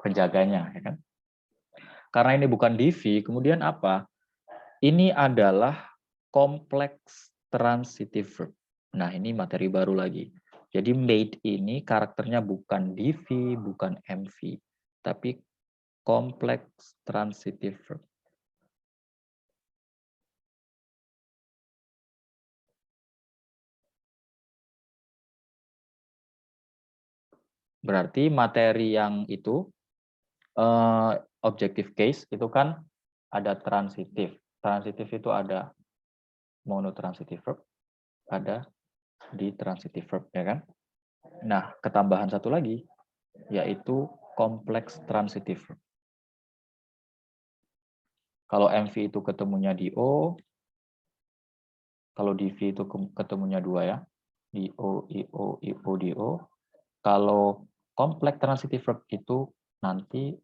Speaker 1: penjaganya, ya kan? Karena ini bukan DV, kemudian apa? Ini adalah kompleks transitive verb. Nah, ini materi baru lagi. Jadi made ini karakternya bukan DV, bukan MV, tapi kompleks transitive verb. Berarti materi yang itu objective case itu kan ada transitif. Transitif itu ada monotransitive verb, ada ditransitive verb, ya kan? Nah, ketambahan satu lagi, yaitu kompleks transitive verb. Kalau MV itu ketemunya di O, kalau DV itu ketemunya dua ya, di O, IO, IO, DO. Kalau kompleks transitive verb itu nanti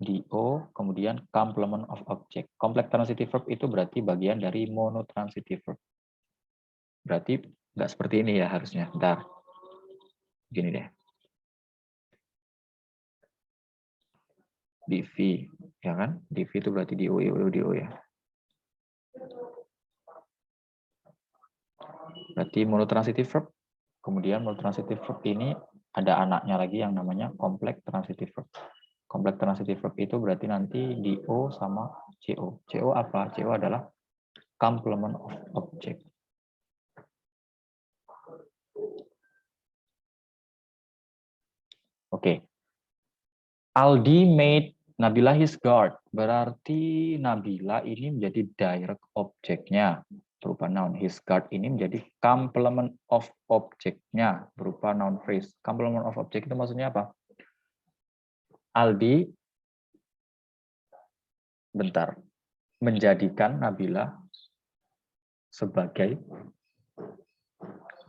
Speaker 1: DO, kemudian complement of object. Kompleks transitive verb itu berarti bagian dari monotransitive verb. Berarti nggak seperti ini ya harusnya. Bentar. Gini deh. DV, ya kan? DV itu berarti DO, IO, DO ya. Berarti monotransitive verb. Kemudian monotransitive verb ini ada anaknya lagi yang namanya kompleks transitive verb. Kompleks transitive verb itu berarti nanti DO sama CO. CO apa? CO adalah complement of object. Oke. Aldi made Nabila his guard. Berarti Nabila ini menjadi direct objeknya berupa noun. His guard ini menjadi complement of objeknya berupa noun phrase. Complement of object itu maksudnya apa? Aldi menjadikan Nabila sebagai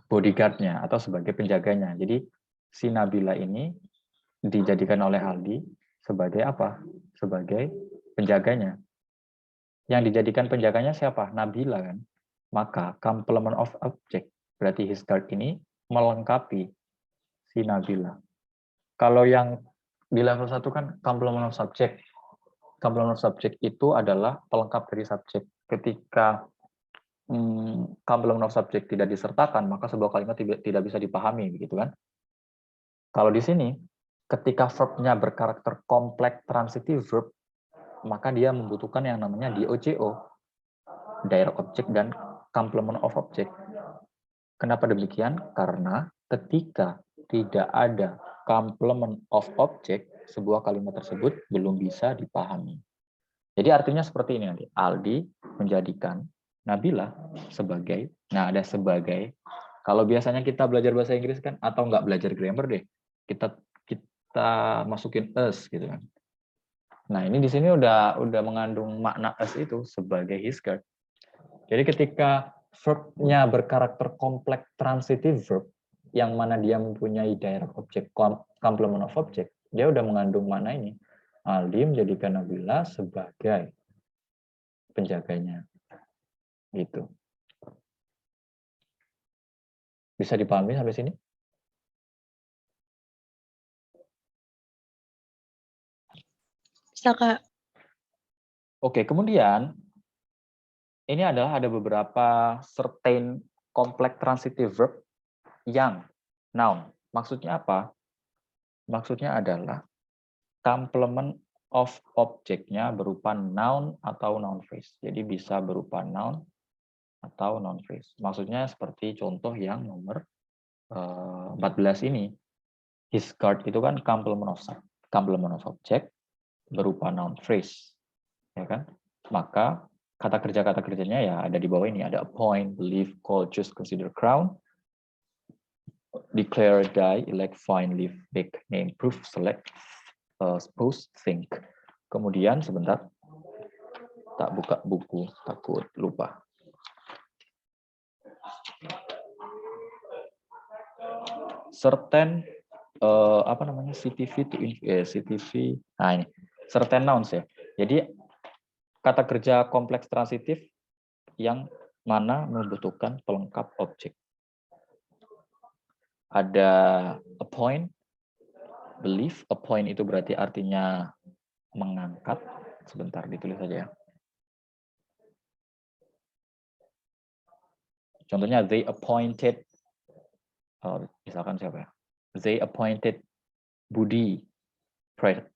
Speaker 1: bodyguard-nya atau sebagai penjaganya. Jadi si Nabila ini dijadikan oleh Aldi sebagai apa? Sebagai penjaganya. Yang dijadikan penjaganya siapa? Nabila kan. Maka complement of object berarti his guard ini melengkapi si Nabila. Kalau yang di level 1 kan complement of subject. Complement of subject itu adalah pelengkap dari subjek. Ketika complement of subject tidak disertakan, maka sebuah kalimat tidak bisa dipahami, begitu kan? Kalau di sini, ketika verbnya berkarakter kompleks transitive verb, maka dia membutuhkan yang namanya DOJO, direct object dan complement of object. Kenapa demikian? Karena ketika tidak ada complement of object, sebuah kalimat tersebut belum bisa dipahami. Jadi artinya seperti ini nanti. Aldi menjadikan Nabila sebagai, nah ada sebagai, kalau biasanya kita belajar bahasa Inggris kan, atau nggak belajar grammar deh, kita masukin us gitu kan. Nah ini di sini udah mengandung makna us itu sebagai his guard. Jadi ketika verbnya berkarakter kompleks transitive verb, yang mana dia mempunyai direct object, complement of object, dia udah mengandung makna ini. Aldi menjadikan Nabila sebagai penjaganya. Gitu. Bisa dipahami sampai sini?
Speaker 3: Bisa, Kak.
Speaker 1: Oke, kemudian ini adalah ada beberapa certain complex transitive verb yang noun. Maksudnya apa? Maksudnya adalah complement of object-nya berupa noun atau noun phrase. Jadi bisa berupa noun atau noun phrase. Maksudnya seperti contoh yang nomor 14 ini. His guard itu kan complement of object berupa noun phrase. Ya kan? Maka kata kerjanya ya ada di bawah ini, ada appoint, believe, call, choose, consider, crown, declare, die, elect, find, leave, pick, name, prove, select, suppose, think. Kemudian sebentar, tak buka buku, takut lupa. Certain apa namanya, CTV to CTV. Nah ini certain nouns ya. Jadi kata kerja kompleks transitif yang mana membutuhkan pelengkap objek. Ada appoint, believe. Appoint itu berarti artinya mengangkat. Sebentar ditulis saja ya. Contohnya they appointed, misalkan siapa ya? They appointed Budi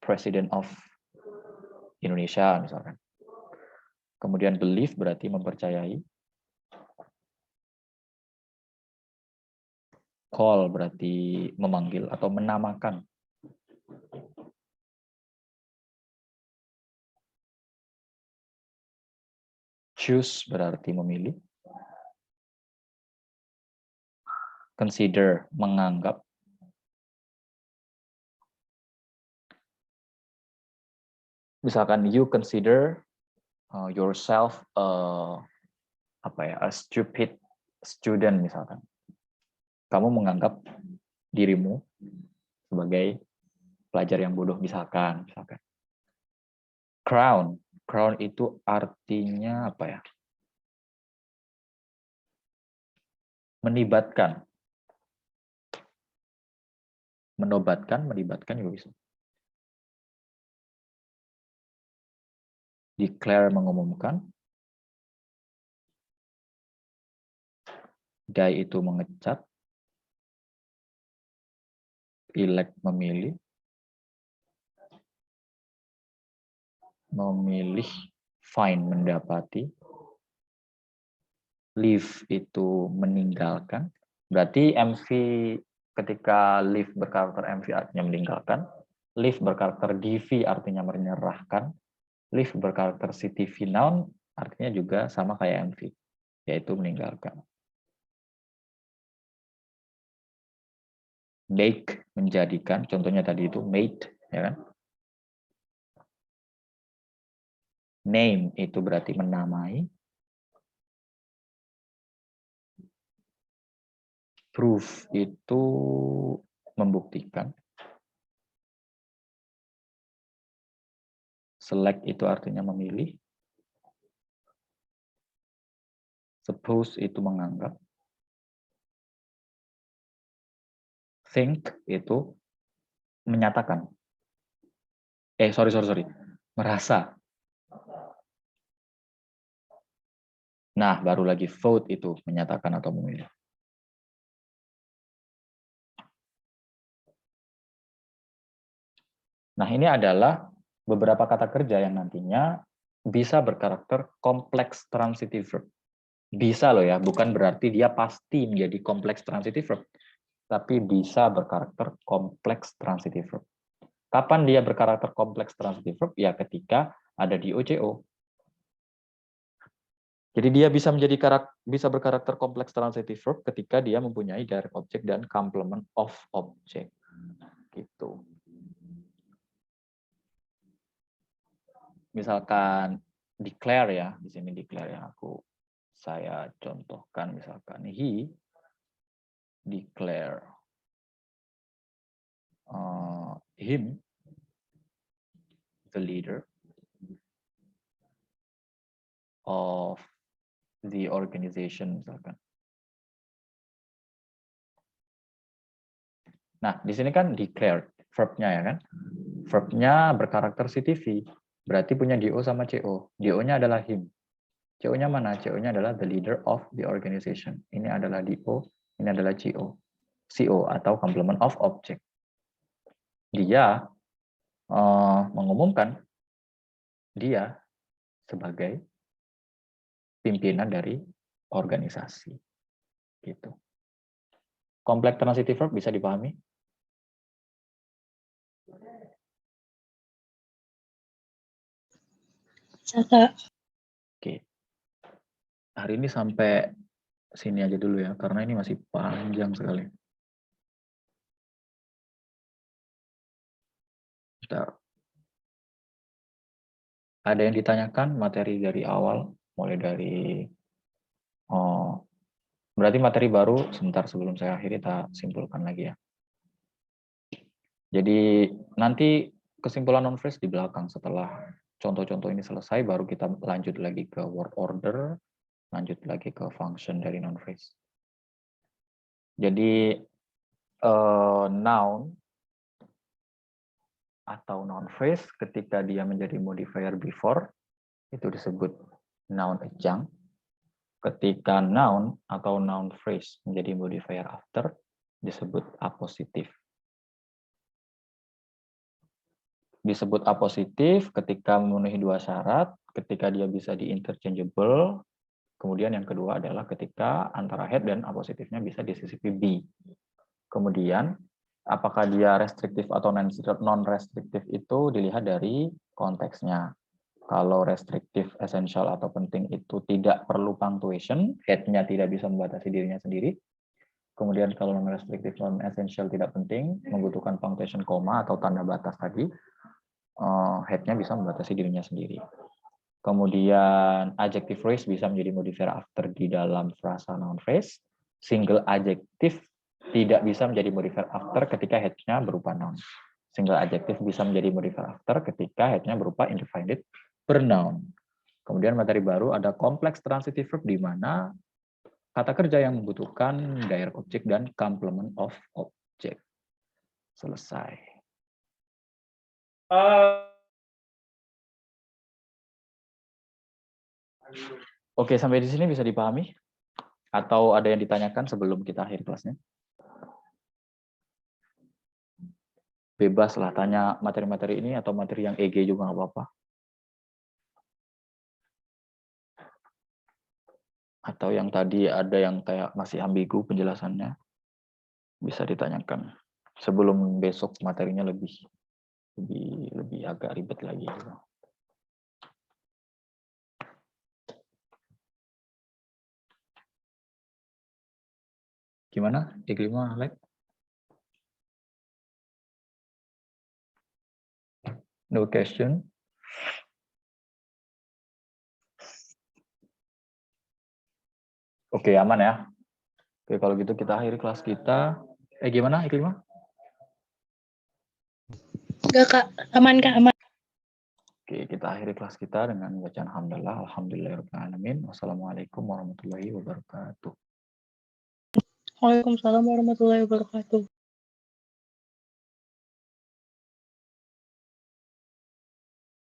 Speaker 1: President of Indonesia misalkan. Kemudian believe berarti mempercayai. Call berarti memanggil atau menamakan. Choose berarti memilih. Consider menganggap. Misalkan you consider yourself a stupid student misalkan. Kamu menganggap dirimu sebagai pelajar yang bodoh misalkan. Crown itu artinya apa ya? Melibatkan juga bisa. Declare mengumumkan. Die itu mengecat. Elect memilih. Memilih. Find mendapati. Leave itu meninggalkan. Berarti MV ketika leave berkarakter MV artinya meninggalkan. Leave berkarakter DV artinya menyerahkan. Leave berkarakter CTV noun artinya juga sama kayak MV, yaitu meninggalkan. Make menjadikan, contohnya tadi itu made, ya kan? Name itu berarti menamai. Proof itu membuktikan. Select itu artinya memilih. Suppose itu menganggap. Think itu menyatakan. Sorry. Merasa. Nah, baru lagi vote itu menyatakan atau memilih. Nah, ini adalah beberapa kata kerja yang nantinya bisa berkarakter kompleks transitive verb. Bisa loh ya, bukan berarti dia pasti menjadi kompleks transitive verb, tapi bisa berkarakter kompleks transitive verb. Kapan dia berkarakter kompleks transitive verb? Ya ketika ada di OCO. Jadi dia bisa berkarakter kompleks transitive verb ketika dia mempunyai direct object dan complement of object. Gitu. Misalkan declare ya, di sini declare yang saya contohkan, misalkan he declare him the leader of the organization misalkan. Nah, di sini kan declared verb-nya ya kan. Verb-nya berkarakter CTV, berarti punya DO sama CO. DO-nya adalah him. CO-nya mana? CO-nya adalah the leader of the organization. Ini adalah DO, ini adalah CO. CO atau complement of object. Dia mengumumkan dia sebagai pimpinan dari organisasi. Gitu. Kompleks transitive verb bisa dipahami? Oke. Hari ini sampai sini aja dulu ya, karena ini masih panjang sekali. Bentar. Ada yang ditanyakan materi dari awal, mulai dari berarti materi baru, sebentar sebelum saya akhiri, kita simpulkan lagi ya. Jadi nanti kesimpulan non-phrase di belakang setelah contoh-contoh ini selesai, baru kita lanjut lagi ke word order, lanjut lagi ke function dari non-phrase. Jadi noun atau noun phrase ketika dia menjadi modifier before itu disebut noun adjunct. Ketika noun atau noun phrase menjadi modifier after disebut apositif. Disebut apositif ketika memenuhi dua syarat, ketika dia bisa di interchangeable, kemudian yang kedua adalah ketika antara head dan apositifnya bisa disisipi be. Kemudian apakah dia restriktif atau non-restriktif itu dilihat dari konteksnya. Kalau restriktif, essential, atau penting itu tidak perlu punctuation, head-nya tidak bisa membatasi dirinya sendiri. Kemudian kalau non-restriktif, non-essential, tidak penting, membutuhkan punctuation koma atau tanda batas tadi, head-nya bisa membatasi dirinya sendiri. Kemudian adjective phrase bisa menjadi modifier after di dalam frasa noun phrase. Single adjective tidak bisa menjadi modifier after ketika head-nya berupa noun. Single adjective bisa menjadi modifier after ketika head-nya berupa indefinite pronoun. Kemudian materi baru ada kompleks transitive verb di mana kata kerja yang membutuhkan direct object dan complement of object. Selesai. Oke, sampai di sini bisa dipahami? Atau ada yang ditanyakan sebelum kita akhir kelasnya? Bebas lah, tanya materi-materi ini atau materi yang EG juga nggak apa-apa. Atau yang tadi ada yang kayak masih ambigu penjelasannya, bisa ditanyakan. Sebelum besok materinya lebih agak ribet lagi. Gimana? Iklima, like? No question? Oke, aman ya. Oke, kalau gitu kita akhiri kelas kita. Gimana, Iklima?
Speaker 3: Enggak, Kak. Aman, Kak. Aman.
Speaker 1: Oke, kita akhiri kelas kita dengan bacaan alhamdulillah, alhamdulillahirobbilalamin. Wassalamualaikum warahmatullahi wabarakatuh.
Speaker 3: Waalaikumsalam warahmatullahi wabarakatuh.